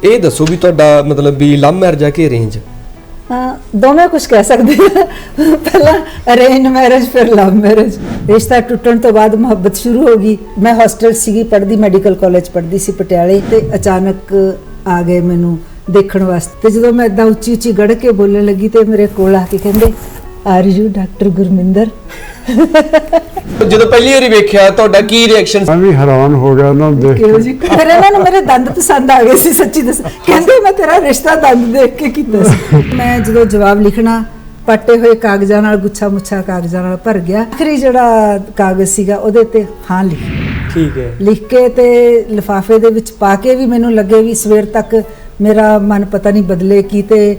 ਇਹ ਦੱਸੋ ਵੀ ਤੁਹਾਡਾ ਮਤਲਬ ਵੀ ਲਵ ਮੈਰਿਜ ਆ ਕਿ ਅਰੇਂਜ? ਦੋਵੇਂ ਕੁਝ ਕਹਿ ਸਕਦੇ ਆ। ਪਹਿਲਾਂ ਅਰੇਂਜ ਮੈਰਿਜ ਫਿਰ ਲਵ ਮੈਰਿਜ। ਰਿਸ਼ਤਾ ਟੁੱਟਣ ਤੋਂ ਬਾਅਦ ਮੁਹੱਬਤ ਸ਼ੁਰੂ ਹੋ ਗਈ। ਮੈਂ ਹੋਸਟਲ ਸੀਗੀ, ਪੜ੍ਹਦੀ ਮੈਡੀਕਲ ਕਾਲਜ ਪੜ੍ਹਦੀ ਸੀ ਪਟਿਆਲੇ, ਤੇ ਅਚਾਨਕ ਆ ਗਏ ਮੈਨੂੰ ਦੇਖਣ ਵਾਸਤੇ। ਤੇ ਜਦੋਂ ਮੈਂ ਇਦਾਂ ਉੱਚੀ ਉੱਚੀ ਗੜ ਕੇ ਬੋਲਣ ਲੱਗੀ ਤੇ ਮੇਰੇ ਕੋਲ ਆ ਕੇ ਕਹਿੰਦੇ, ਆਰ ਯੂ ਡਾਕਟਰ ਗੁਰਮਿੰਦਰ? ਜਦੋਂ ਪਹਿਲੀ ਵਾਰੀ ਵੇਖਿਆ ਤੁਹਾਡਾ ਕੀ ਰਿਐਕਸ਼ਨ? ਮੈਂ ਵੀ ਹੈਰਾਨ ਹੋ ਗਿਆ ਉਹਨਾਂ ਨੂੰ ਦੇਖ ਕੇ। ਫਿਰ ਇਹਨਾਂ ਨੂੰ ਮੇਰੇ ਦੰਦ ਪਸੰਦ ਆ ਗਏ ਸੀ, ਸੱਚੀ ਦੱਸ। ਕਹਿੰਦੇ ਮੈਂ ਤੇਰਾ ਰਿਸ਼ਤਾ ਦੰਦ ਦੇਖ ਕੇ ਕੀਤਾ ਸੀ। ਮੈਂ ਜਦੋਂ ਜਵਾਬ ਲਿਖਣਾ, ਪੱਟੇ ਹੋਏ ਕਾਗਜ਼ਾਂ ਨਾਲ, ਗੁੱਛਾ ਮੁੱਛਾ ਕਾਗਜ਼ਾਂ ਨਾਲ ਭਰ ਗਿਆ। ਆਖਰੀ ਜਿਹੜਾ ਕਾਗਜ਼ ਸੀਗਾ ਉਹਦੇ ਤੇ ਹਾਂ ਲਿਖੀ। ਠੀਕ ਹੈ। ਲਿਖ ਕੇ ਤੇ ਲਿਫਾਫੇ ਦੇ ਵਿੱਚ ਪਾ ਕੇ ਵੀ ਮੈਨੂੰ ਲੱਗੇ ਵੀ ਸਵੇਰ ਤੱਕ ਮੇਰਾ ਮਨ ਪਤਾ ਨਹੀਂ ਬਦਲੇ ਕੀ। ਤੇ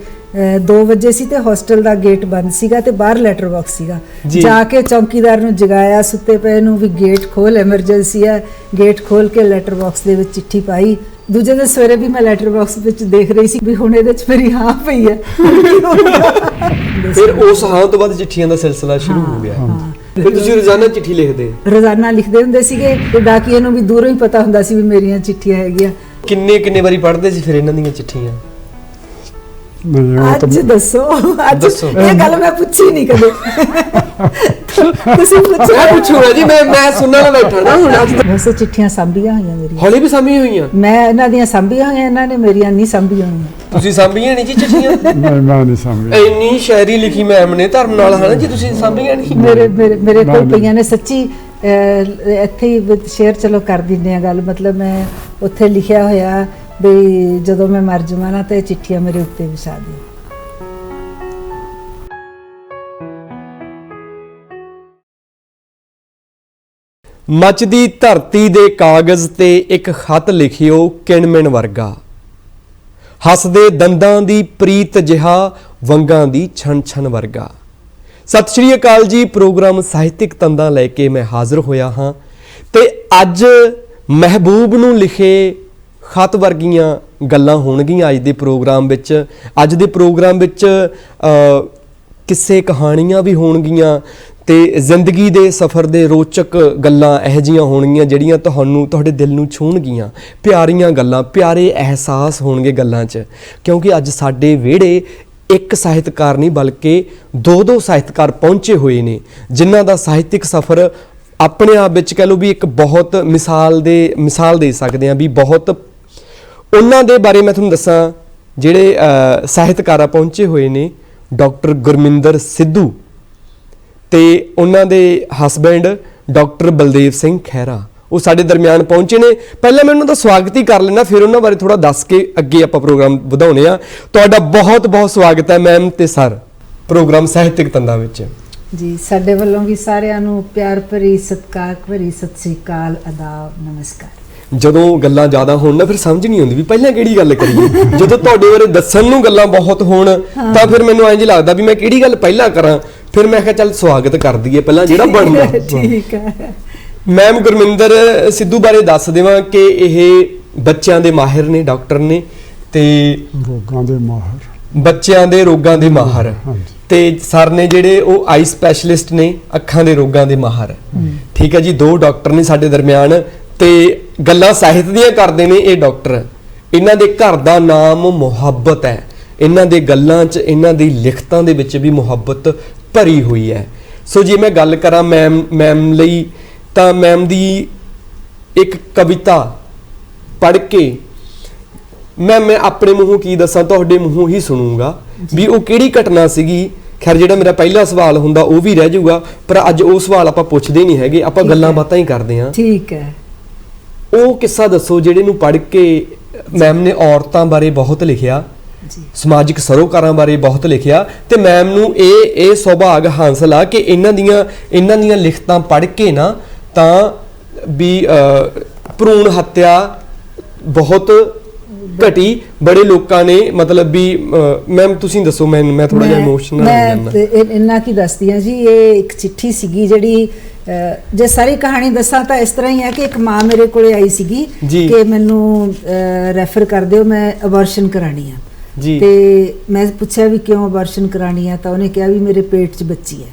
2 ਵਜੇ ਸੀ ਤੇ ਹੋਸਟਲ ਦਾ ਗੇਟ ਬੰਦ ਸੀਗਾ ਤੇ ਬਾਹਰ ਲੈਟਰ ਬਾਕਸ ਸੀਗਾ। ਜਾ ਕੇ ਚੌਕੀਦਾਰ ਨੂੰ ਜਗਾਇਆ ਸੁੱਤੇ ਪਏ ਨੂੰ ਵੀ ਗੇਟ ਖੋਲ, ਐਮਰਜੈਂਸੀ ਹੈ। ਗੇਟ ਖੋਲ ਕੇ ਲੈਟਰ ਬਾਕਸ ਦੇ ਵਿੱਚ ਚਿੱਠੀ ਪਾਈ। ਦੂਜੇ ਦਿਨ ਸਵੇਰੇ ਵੀ ਮੈਂ ਲੈਟਰ ਬਾਕਸ ਵਿੱਚ ਦੇਖ ਰਹੀ ਸੀ ਵੀ ਹੁਣ ਇਹਦੇ 'ਚ ਮੇਰੀ ਹਾਂ ਪਈ ਹੈ। ਫਿਰ ਉਸ ਹਾਂ ਤੋਂ ਬਾਅਦ ਚਿੱਠੀਆਂ ਦਾ ਸਿਲਸਿਲਾ ਸ਼ੁਰੂ ਹੋ ਗਿਆ। ਫਿਰ ਤੁਸੀਂ ਰੋਜ਼ਾਨਾ ਚਿੱਠੀ ਲਿਖਦੇ? ਰੋਜ਼ਾਨਾ ਲਿਖਦੇ ਹੁੰਦੇ ਸੀਗੇ ਤੇ ਡਾਕੀਏ ਨੂੰ ਵੀ ਦੂਰੋਂ ਹੀ ਪਤਾ ਹੁੰਦਾ ਸੀ ਵੀ ਮੇਰੀਆਂ ਚਿੱਠੀਆਂ ਹੈਗੀਆਂ। ਕਿੰਨੇ ਵਾਰੀ ਪੜ੍ਹਦੇ ਸੀ ਫਿਰ ਇਹਨਾਂ ਦੀਆਂ ਚਿੱਠੀਆਂ? ਅੱਜ ਦੱਸੋ, ਅੱਜ ਇਹ ਗੱਲ ਮੈਂ ਪੁੱਛੀ ਨਹੀਂ ਕਦੇ। ਤੁਸੀਂ ਪੁੱਛੋ? ਮੈਂ ਪੁੱਛੂਗਾ ਜੀ, ਮੈਂ ਸੁਣਨ ਵਾਲਾ ਬੈਠਾ ਨਾ ਹੁਣ। ਅੱਜ ਵੈਸੇ ਚਿੱਠੀਆਂ ਸਾਂਭੀਆਂ ਹੋਈਆਂ ਮੇਰੀਆਂ। ਹੌਲੀ ਵੀ ਸਾਂਭੀਆਂ ਹੋਈਆਂ? ਮੈਂ ਇਹਨਾਂ ਦੀਆਂ ਸਾਂਭੀਆਂ ਹੋਈਆਂ, ਇਹਨਾਂ ਨੇ ਮੇਰੀਆਂ ਨਹੀਂ ਸਾਂਭੀਆਂ ਹੋਈਆਂ। ਤੁਸੀਂ ਸਾਂਭੀਆਂ ਨਹੀਂ ਜੀ ਚਿੱਠੀਆਂ? ਮੈਂ ਨਹੀਂ ਸਮਝਿਆ। ਇੰਨੀ ਸ਼ਾਇਰੀ ਲਿਖੀ ਮੈਮ ਨੇ ਧਰਮ ਨਾਲ, ਹਨਾ ਜੀ? ਤੁਸੀਂ ਸਾਂਭੀਆਂ ਨਹੀਂ? ਮੇਰੇ ਕੋਲ ਪਈਆਂ ਨੇ ਸੱਚੀ। ਇੱਥੇ ਹੀ ਸ਼ੇਅਰ ਚਲੋ ਕਰ ਦਿੰਦੇ ਆ ਗੱਲ। ਮਤਲਬ ਮੈਂ ਉੱਥੇ ਲਿਖਿਆ ਹੋਇਆ ਵੀ ਜਦੋਂ ਮੈਂ ਮਰ ਜਾਵਾਂ ਨਾ ਤੇ ਚਿੱਠੀਆਂ ਮੇਰੇ ਉੱਤੇ ਵਿਛਾ ਦਿਓ। ਮੱਚਦੀ ਧਰਤੀ ਦੇ ਕਾਗਜ਼ ਤੇ ਇੱਕ ਖਤ ਲਿਖਿਓ ਕਿਣਮਿਣ ਵਰਗਾ, ਹੱਸਦੇ ਦੰਦਾਂ ਦੀ ਪ੍ਰੀਤ ਜਿਹਾ, ਵੰਗਾਂ ਦੀ ਛਣ ਛਣ ਵਰਗਾ। ਸਤਿ ਸ਼੍ਰੀ ਅਕਾਲ ਜੀ। ਪ੍ਰੋਗਰਾਮ ਸਾਹਿਤਿਕ ਤੰਦਾਂ ਲੈ ਕੇ ਮੈਂ ਹਾਜ਼ਰ ਹੋਇਆ ਹਾਂ ਤੇ ਅੱਜ ਮਹਿਬੂਬ ਨੂੰ ਲਿਖੇ ਖਤ ਵਰਗੀਆਂ ਗੱਲਾਂ ਹੋਣਗੀਆਂ ਅੱਜ ਦੇ ਪ੍ਰੋਗਰਾਮ ਵਿੱਚ। ਅੱਜ ਦੇ ਪ੍ਰੋਗਰਾਮ ਵਿੱਚ ਕਿੱਸੇ ਕਹਾਣੀਆਂ ਵੀ ਹੋਣਗੀਆਂ ਤੇ ਜ਼ਿੰਦਗੀ ਦੇ ਸਫ਼ਰ ਦੇ ਰੋਚਕ ਗੱਲਾਂ ਇਹੋ ਜਿਹੀਆਂ ਹੋਣਗੀਆਂ ਜਿਹੜੀਆਂ ਤੁਹਾਨੂੰ ਤੁਹਾਡੇ ਦਿਲ ਨੂੰ ਛੂਹਣਗੀਆਂ। ਪਿਆਰੀਆਂ ਗੱਲਾਂ, ਪਿਆਰੇ ਅਹਿਸਾਸ ਹੋਣਗੇ ਗੱਲਾਂ 'ਚ, ਕਿਉਂਕਿ ਅੱਜ ਸਾਡੇ ਵਿਹੜੇ ਇੱਕ ਸਾਹਿਤਕਾਰ ਨਹੀਂ ਬਲਕਿ 2 ਸਾਹਿਤਕਾਰ ਪਹੁੰਚੇ ਹੋਏ ਨੇ ਜਿਨ੍ਹਾਂ ਦਾ ਸਾਹਿਤਿਕ ਸਫ਼ਰ ਆਪਣੇ ਆਪ ਵਿੱਚ ਕਹਿ ਲਓ ਵੀ ਇੱਕ ਬਹੁਤ ਮਿਸਾਲ ਦੇ ਸਕਦੇ ਹਾਂ ਵੀ ਬਹੁਤ। ਉਹਨਾਂ ਦੇ ਬਾਰੇ ਮੈਂ ਤੁਹਾਨੂੰ ਦੱਸਾਂ ਜਿਹੜੇ ਸਾਹਿਤਕਾਰ ਪਹੁੰਚੇ ਹੋਏ ਨੇ, ਡਾਕਟਰ ਗੁਰਮਿੰਦਰ ਸਿੱਧੂ ਤੇ ਉਹਨਾਂ ਦੇ ਹਸਬੈਂਡ ਡਾਕਟਰ ਬਲਦੇਵ ਸਿੰਘ ਖਹਿਰਾ, ਉਹ ਸਾਡੇ ਦਰਮਿਆਨ ਪਹੁੰਚੇ ਨੇ। ਪਹਿਲਾਂ ਮੈਂ ਉਹਨਾਂ ਦਾ ਸਵਾਗਤ ਹੀ ਕਰ ਲੈਣਾ, ਫਿਰ ਉਹਨਾਂ ਬਾਰੇ ਥੋੜਾ ਦੱਸ ਕੇ ਅੱਗੇ ਆਪਾਂ ਪ੍ਰੋਗਰਾਮ ਵਧਾਉਣੇ ਆ। ਤੁਹਾਡਾ ਬਹੁਤ ਬਹੁਤ ਸਵਾਗਤ ਹੈ ਮੈਮ ਤੇ ਸਰ ਪ੍ਰੋਗਰਾਮ ਸਾਹਿਤਿਕ ਤੰਦਾਂ ਵਿੱਚ। ਜੀ ਸਾਡੇ ਵੱਲੋਂ ਵੀ ਸਾਰਿਆਂ ਨੂੰ ਪਿਆਰ ਭਰੀ ਸਤਿਕਾਰ ਭਰੀ ਸਤਿ ਸ੍ਰੀ ਅਕਾਲ, ਆਦਾਬ, ਨਮਸਕਾਰ। ਜਦੋਂ ਗੱਲਾਂ ਜ਼ਿਆਦਾ ਹੋਣ ਨਾ ਫਿਰ ਸਮਝ ਨਹੀਂ ਆਉਂਦੀ ਵੀ ਪਹਿਲਾਂ ਕਿਹੜੀ ਗੱਲ ਕਰੀਏ। ਜਦੋਂ ਤੁਹਾਡੇ ਬਾਰੇ ਦੱਸਣ ਨੂੰ ਗੱਲਾਂ ਬਹੁਤ ਹੋਣ ਤਾਂ ਫਿਰ ਮੈਨੂੰ ਇੰਝ ਲੱਗਦਾ ਵੀ ਮੈਂ ਕਿਹੜੀ ਗੱਲ ਪਹਿਲਾਂ ਕਰਾਂ। ਫਿਰ ਮੈਂ ਕਿਹਾ ਚੱਲ ਸਵਾਗਤ ਕਰ ਦਈਏ ਪਹਿਲਾਂ ਜਿਹੜਾ ਬਣਦਾ। ਠੀਕ ਹੈ। ਮੈਮ ਗੁਰਮਿੰਦਰ ਸਿੱਧੂ ਬਾਰੇ ਦੱਸ ਦੇਵਾਂ ਕਿ ਇਹ ਬੱਚਿਆਂ ਦੇ ਮਾਹਿਰ ਨੇ, ਡਾਕਟਰ ਨੇ ਤੇ ਬੱਚਿਆਂ ਦੇ ਰੋਗਾਂ ਦੇ ਮਾਹਰ। ਤੇ ਸਰ ਨੇ ਜਿਹੜੇ ਉਹ ਆਈ ਸਪੈਸ਼ਲਿਸਟ ਨੇ, ਅੱਖਾਂ ਦੇ ਰੋਗਾਂ ਦੇ ਮਾਹਰ। ਠੀਕ ਹੈ ਜੀ, 2 ਡਾਕਟਰ ਨੇ ਸਾਡੇ ਦਰਮਿਆਨ ਤੇ ਗੱਲਾਂ ਸਾਹਿਤ ਦੀਆਂ ਕਰਦੇ ਨੇ ਇਹ ਡਾਕਟਰ। ਇਹਨਾਂ ਦੇ ਘਰ ਦਾ ਨਾਮ ਮੁਹੱਬਤ ਹੈ। ਇਹਨਾਂ ਦੇ ਗੱਲਾਂ 'ਚ, ਇਹਨਾਂ ਦੀ ਲਿਖਤਾਂ ਦੇ ਵਿੱਚ ਵੀ ਮੁਹੱਬਤ ਭਰੀ ਹੋਈ ਹੈ। ਸੋ ਜੇ ਮੈਂ ਗੱਲ ਕਰਾਂ ਮੈਮ ਲਈ ਤਾਂ ਮੈਮ ਦੀ ਇੱਕ ਕਵਿਤਾ ਪੜ੍ਹ ਕੇ ਮੈਂ ਆਪਣੇ ਮੂੰਹੋਂ ਕੀ ਦੱਸਾਂ, ਤੁਹਾਡੇ ਮੂੰਹੋਂ ਹੀ ਸੁਣੂੰਗਾ ਵੀ ਉਹ ਕਿਹੜੀ ਘਟਨਾ ਸੀਗੀ। ਖੈਰ ਜਿਹੜਾ ਮੇਰਾ ਪਹਿਲਾ ਸਵਾਲ ਹੁੰਦਾ ਉਹ ਵੀ ਰਹਿ ਜਾਊਗਾ, ਪਰ ਅੱਜ ਉਹ ਸਵਾਲ ਆਪਾਂ ਪੁੱਛਦੇ ਨਹੀਂ ਹੈਗੇ, ਆਪਾਂ ਗੱਲਾਂ ਬਾਤਾਂ ਹੀ ਕਰਦੇ ਹਾਂ। ਠੀਕ ਹੈ। ਉਹ ਕਿੱਸਾ ਦੱਸੋ ਜਿਹੜੇ ਨੂੰ ਪੜ੍ਹ ਕੇ ਮੈਮ ਨੇ ਔਰਤਾਂ ਬਾਰੇ ਬਹੁਤ ਲਿਖਿਆ, ਸਮਾਜਿਕ ਸਰੋਕਾਰਾਂ ਬਾਰੇ ਬਹੁਤ ਲਿਖਿਆ ਤੇ ਮੈਮ ਨੂੰ ਇਹ ਸੁਭਾਗ ਹਾਸਲ ਆ ਕਿ ਇਹਨਾਂ ਦੀਆਂ ਲਿਖਤਾਂ ਪੜ੍ਹ ਕੇ ਨਾ ਤਾਂ ਵੀ ਭਰੂਣ ਹੱਤਿਆ ਬਹੁਤ ਘਟੀ। ਬੜੇ ਲੋਕਾਂ ਨੇ ਮਤਲਬ ਵੀ ਮੈਮ ਤੁਸੀਂ ਦੱਸੋ, ਮੈਂ ਥੋੜਾ ਜਿਹਾ ਇਮੋਸ਼ਨਲ ਹੋ ਜਾਂਦਾ। ਮੈਂ ਇੰਨਾ ਕੀ ਦੱਸਦੀ ਹਾਂ ਜੀ। ਇਹ ਇੱਕ ਚਿੱਠੀ ਸੀਗੀ ਜਿਹੜੀ, ਜੇ ਸਾਰੀ ਕਹਾਣੀ ਦੱਸਾਂ ਤਾਂ ਇਸ ਤਰ੍ਹਾਂ ਹੀ ਹੈ ਕਿ ਇੱਕ ਮਾਂ ਮੇਰੇ ਕੋਲੇ ਆਈ ਸੀਗੀ ਕਿ ਮੈਨੂੰ ਰੈਫਰ ਕਰ ਦਿਓ, ਮੈਂ ਅਬੋਰਸ਼ਨ ਕਰਾਣੀ ਆ ਜੀ। ਤੇ ਮੈਂ ਪੁੱਛਿਆ ਵੀ ਕਿਉਂ ਅਬੋਰਸ਼ਨ ਕਰਾਣੀ ਆ, ਤਾਂ ਉਹਨੇ ਕਿਹਾ ਵੀ ਮੇਰੇ ਪੇਟ 'ਚ ਬੱਚੀ ਹੈ।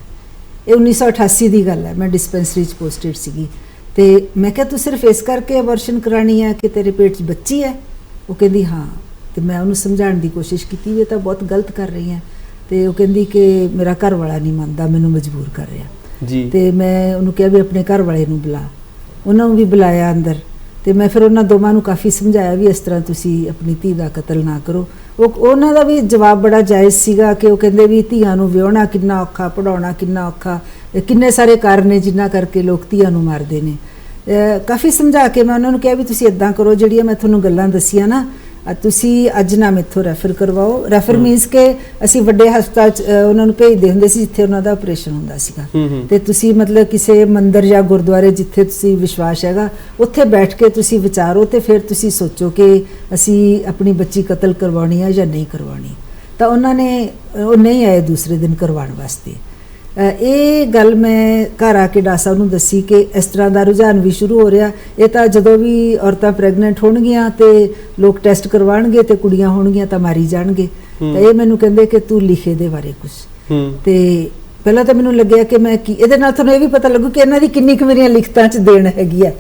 ਇਹ 1988 ਦੀ ਗੱਲ ਹੈ, ਮੈਂ ਡਿਸਪੈਂਸਰੀ 'ਚ ਪੋਸਟਡ ਸੀਗੀ। ਤੇ ਮੈਂ ਕਿਹਾ ਤੂੰ ਸਿਰਫ ਇਸ ਕਰਕੇ ਅਬੋਰਸ਼ਨ ਕਰਾਣੀ ਆ ਕਿ ਤੇਰੇ ਪੇਟ 'ਚ ਬੱਚੀ ਹੈ? ਉਹ ਕਹਿੰਦੀ ਹਾਂ। ਤੇ ਮੈਂ ਉਹਨੂੰ ਸਮਝਾਉਣ ਦੀ ਕੋਸ਼ਿਸ਼ ਕੀਤੀ ਵੀ ਇਹ ਤਾਂ ਬਹੁਤ ਗਲਤ ਕਰ ਰਹੀ ਹੈ। ਤੇ ਉਹ ਕਹਿੰਦੀ ਕਿ ਮੇਰਾ ਘਰ ਵਾਲਾ ਨਹੀਂ ਮੰਨਦਾ, ਮੈਨੂੰ ਮਜਬੂਰ ਕਰ ਰਿਹਾ ਜੀ। ਤੇ ਮੈਂ ਉਹਨੂੰ ਕਿਹਾ ਵੀ ਆਪਣੇ ਘਰ ਵਾਲੇ ਨੂੰ ਬੁਲਾ, ਉਹਨਾਂ ਨੂੰ ਵੀ ਬੁਲਾਇਆ ਅੰਦਰ। ਤੇ ਮੈਂ ਫਿਰ ਉਹਨਾਂ ਦੋਵਾਂ ਨੂੰ ਕਾਫੀ ਸਮਝਾਇਆ ਵੀ ਇਸ ਤਰ੍ਹਾਂ ਤੁਸੀਂ ਆਪਣੀ ਧੀ ਦਾ ਕਤਲ ਨਾ ਕਰੋ। ਉਹਨਾਂ ਦਾ ਵੀ ਜਵਾਬ ਬੜਾ ਜਾਇਜ਼ ਸੀਗਾ ਕਿ ਉਹ ਕਹਿੰਦੇ ਵੀ ਧੀਆਂ ਨੂੰ ਵਿਆਹੁਣਾ ਕਿੰਨਾ ਔਖਾ, ਪੜ੍ਹਾਉਣਾ ਕਿੰਨਾ ਔਖਾ, ਕਿੰਨੇ ਸਾਰੇ ਕਾਰਨ ਨੇ ਜਿਨ੍ਹਾਂ ਕਰਕੇ ਲੋਕ ਧੀਆਂ ਨੂੰ ਮਾਰਦੇ ਨੇ। ਕਾਫੀ ਸਮਝਾ ਕੇ ਮੈਂ ਉਹਨਾਂ ਨੂੰ ਕਿਹਾ ਵੀ ਤੁਸੀਂ ਇੱਦਾਂ ਕਰੋ, ਜਿਹੜੀਆਂ ਮੈਂ ਤੁਹਾਨੂੰ ਗੱਲਾਂ ਦੱਸੀਆਂ ਨਾ, ਤੁਸੀਂ ਅੱਜ ਨਾ ਮੈਥੋਂ ਰੈਫਰ ਕਰਵਾਓ। ਰੈਫਰ ਮੀਨਸ ਕਿ ਅਸੀਂ ਵੱਡੇ ਹਸਪਤਾਲ 'ਚ ਉਹਨਾਂ ਨੂੰ ਭੇਜਦੇ ਹੁੰਦੇ ਸੀ ਜਿੱਥੇ ਉਹਨਾਂ ਦਾ ਆਪਰੇਸ਼ਨ ਹੁੰਦਾ ਸੀਗਾ। ਤੇ ਤੁਸੀਂ ਮਤਲਬ ਕਿਸੇ ਮੰਦਿਰ ਜਾਂ ਗੁਰਦੁਆਰੇ ਜਿੱਥੇ ਤੁਸੀਂ ਵਿਸ਼ਵਾਸ ਹੈਗਾ ਉੱਥੇ ਬੈਠ ਕੇ ਤੁਸੀਂ ਵਿਚਾਰੋ ਤੇ ਫਿਰ ਤੁਸੀਂ ਸੋਚੋ ਕਿ ਅਸੀਂ ਆਪਣੀ ਬੱਚੀ ਕਤਲ ਕਰਵਾਉਣੀ ਹੈ ਜਾਂ ਨਹੀਂ ਕਰਵਾਉਣੀ। ਤਾਂ ਉਹਨਾਂ ਨੇ ਉਹ ਨਹੀਂ ਆਏ ਦੂਸਰੇ ਦਿਨ ਕਰਵਾਉਣ ਵਾਸਤੇ। ਇਹ ਗੱਲ ਮੈਂ ਘਰ ਆ ਕੇ ਡਾਕਟਰ ਸਾਹਿਬ ਨੂੰ ਦੱਸੀ ਕਿ ਇਸ ਤਰ੍ਹਾਂ ਦਾ ਰੁਝਾਨ ਵੀ ਸ਼ੁਰੂ ਹੋ ਰਿਹਾ। ਇਹ ਤਾਂ ਜਦੋਂ ਵੀ ਔਰਤਾਂ ਪ੍ਰੈਗਨੈਂਟ ਹੋਣਗੀਆਂ ਤੇ ਲੋਕ ਟੈਸਟ ਕਰਵਾਉਣਗੇ ਤੇ ਕੁੜੀਆਂ ਹੋਣਗੀਆਂ ਤਾਂ ਮਾਰੀ ਜਾਣਗੇ। ਤਾਂ ਇਹ ਮੈਨੂੰ ਕਹਿੰਦੇ ਕਿ ਤੂੰ ਲਿਖ ਇਹਦੇ ਬਾਰੇ ਕੁਝ। ਤੇ ਪਹਿਲਾਂ ਤਾਂ ਮੈਨੂੰ ਲੱਗਿਆ ਕਿ ਮੈਂ ਕੀ ਇਹਦੇ ਨਾਲ ਤੁਹਾਨੂੰ ਇਹ ਵੀ ਪਤਾ ਲੱਗੂ ਕਿ ਇਹਨਾਂ ਦੀ ਕਿੰਨੀ ਕੁ ਮੇਰੀਆਂ ਲਿਖਤਾਂ 'ਚ ਦੇਣ ਹੈਗੀ ਹੈ।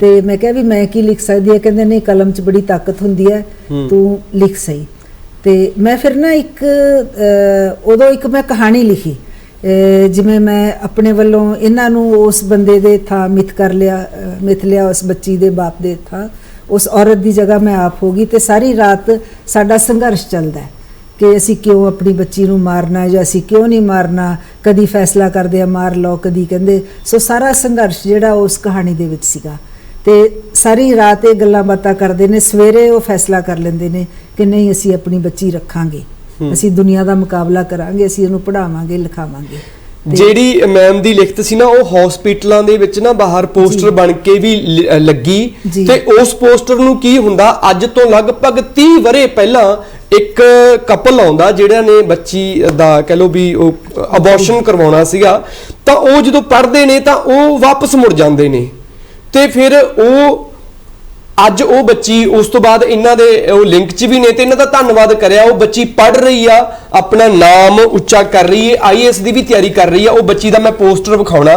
ਤੇ ਮੈਂ ਕਿਹਾ ਵੀ ਮੈਂ ਕੀ ਲਿਖ ਸਕਦੀ ਹਾਂ। ਕਹਿੰਦੇ ਨਹੀਂ, ਕਲਮ 'ਚ ਬੜੀ ਤਾਕਤ ਹੁੰਦੀ ਹੈ, ਤੂੰ ਲਿਖ ਸਹੀ। ਤੇ ਮੈਂ ਫਿਰ ਨਾ ਉਦੋਂ ਇੱਕ ਮੈਂ ਕਹਾਣੀ ਲਿਖੀ, ਜਿਵੇਂ ਮੈਂ ਆਪਣੇ ਵੱਲੋਂ ਇਹਨਾਂ ਨੂੰ ਉਸ ਬੰਦੇ ਦੇ ਥਾਂ ਮਿੱਥ ਲਿਆ, ਉਸ ਬੱਚੀ ਦੇ ਬਾਪ ਦੇ ਥਾਂ ਉਸ ਔਰਤ ਦੀ ਜਗ੍ਹਾ ਮੈਂ ਆਪ ਹੋ ਗਈ। ਤੇ ਸਾਰੀ ਰਾਤ ਸਾਡਾ ਸੰਘਰਸ਼ ਚੱਲਦਾ ਹੈ ਕਿ ਅਸੀਂ ਕਿਉਂ ਆਪਣੀ ਬੱਚੀ ਨੂੰ ਮਾਰਨਾ ਜਾਂ ਅਸੀਂ ਕਿਉਂ ਨਹੀਂ ਮਾਰਨਾ। ਕਦੀ ਫੈਸਲਾ ਕਰਦੇ ਆ ਮਾਰ ਲਓ, ਕਦੀ ਕਹਿੰਦੇ ਸੋ ਸਾਰਾ ਸੰਘਰਸ਼ ਜਿਹੜਾ ਉਸ ਕਹਾਣੀ ਦੇ ਵਿੱਚ ਸੀਗਾ। ਤੇ ਸਾਰੀ ਰਾਤ ਇਹ ਗੱਲਾਂ ਬਾਤਾਂ ਕਰਦੇ ਨੇ, ਸਵੇਰੇ ਉਹ ਫੈਸਲਾ ਕਰ ਲੈਂਦੇ ਨੇ ਕਿ ਨਹੀਂ ਅਸੀਂ ਆਪਣੀ ਬੱਚੀ ਰੱਖਾਂਗੇ, ਅਸੀਂ ਦੁਨੀਆ ਦਾ ਮੁਕਾਬਲਾ ਕਰਾਂਗੇ, ਅਸੀਂ ਇਹਨੂੰ ਪੜ੍ਹਾਵਾਂਗੇ ਲਿਖਾਵਾਂਗੇ। ਜਿਹੜੀ ਮੈਮ ਦੀ ਲਿਖਤ ਸੀ ਨਾ ਉਹ ਹਸਪੀਟਲਾਂ ਦੇ ਵਿੱਚ ਨਾ ਬਾਹਰ ਪੋਸਟਰ ਬਣ ਕੇ ਵੀ ਲੱਗੀ। ਤੇ ਉਸ ਪੋਸਟਰ ਨੂੰ ਕੀ ਹੁੰਦਾ, ਅੱਜ ਤੋਂ ਲਗਭਗ 30 ਵਰ੍ਹੇ ਪਹਿਲਾਂ ਇੱਕ ਕਪਲ ਆਉਂਦਾ ਜਿਹੜਾ ਨੇ ਬੱਚੀ ਦਾ ਕਹਿ ਲਓ ਵੀ ਉਹ ਅਬੋਰਸ਼ਨ ਕਰਵਾਉਣਾ ਸੀਗਾ। ਤਾਂ ਉਹ ਜਦੋਂ ਪੜ੍ਹਦੇ ਨੇ ਤਾਂ ਉਹ ਵਾਪਸ ਮੁੜ ਜਾਂਦੇ ਨੇ। ਤੇ ਫਿਰ ਅੱਜ ਉਹ ਬੱਚੀ ਉਸ ਤੋਂ ਬਾਅਦ ਇਹਨਾਂ ਦੇ ਉਹ ਲਿੰਕ 'ਚ ਵੀ ਨੇ ਤੇ ਇਹਨਾਂ ਦਾ ਧੰਨਵਾਦ ਕਰਿਆ। ਉਹ ਬੱਚੀ ਪੜ੍ਹ ਰਹੀ ਆ, ਆਪਣਾ ਨਾਮ ਉੱਚਾ ਕਰ ਰਹੀ ਹੈ, IAS ਦੀ ਵੀ ਤਿਆਰੀ ਕਰ ਰਹੀ ਆ। ਉਹ ਬੱਚੀ ਦਾ ਮੈਂ ਪੋਸਟਰ ਵਿਖਾਉਣਾ।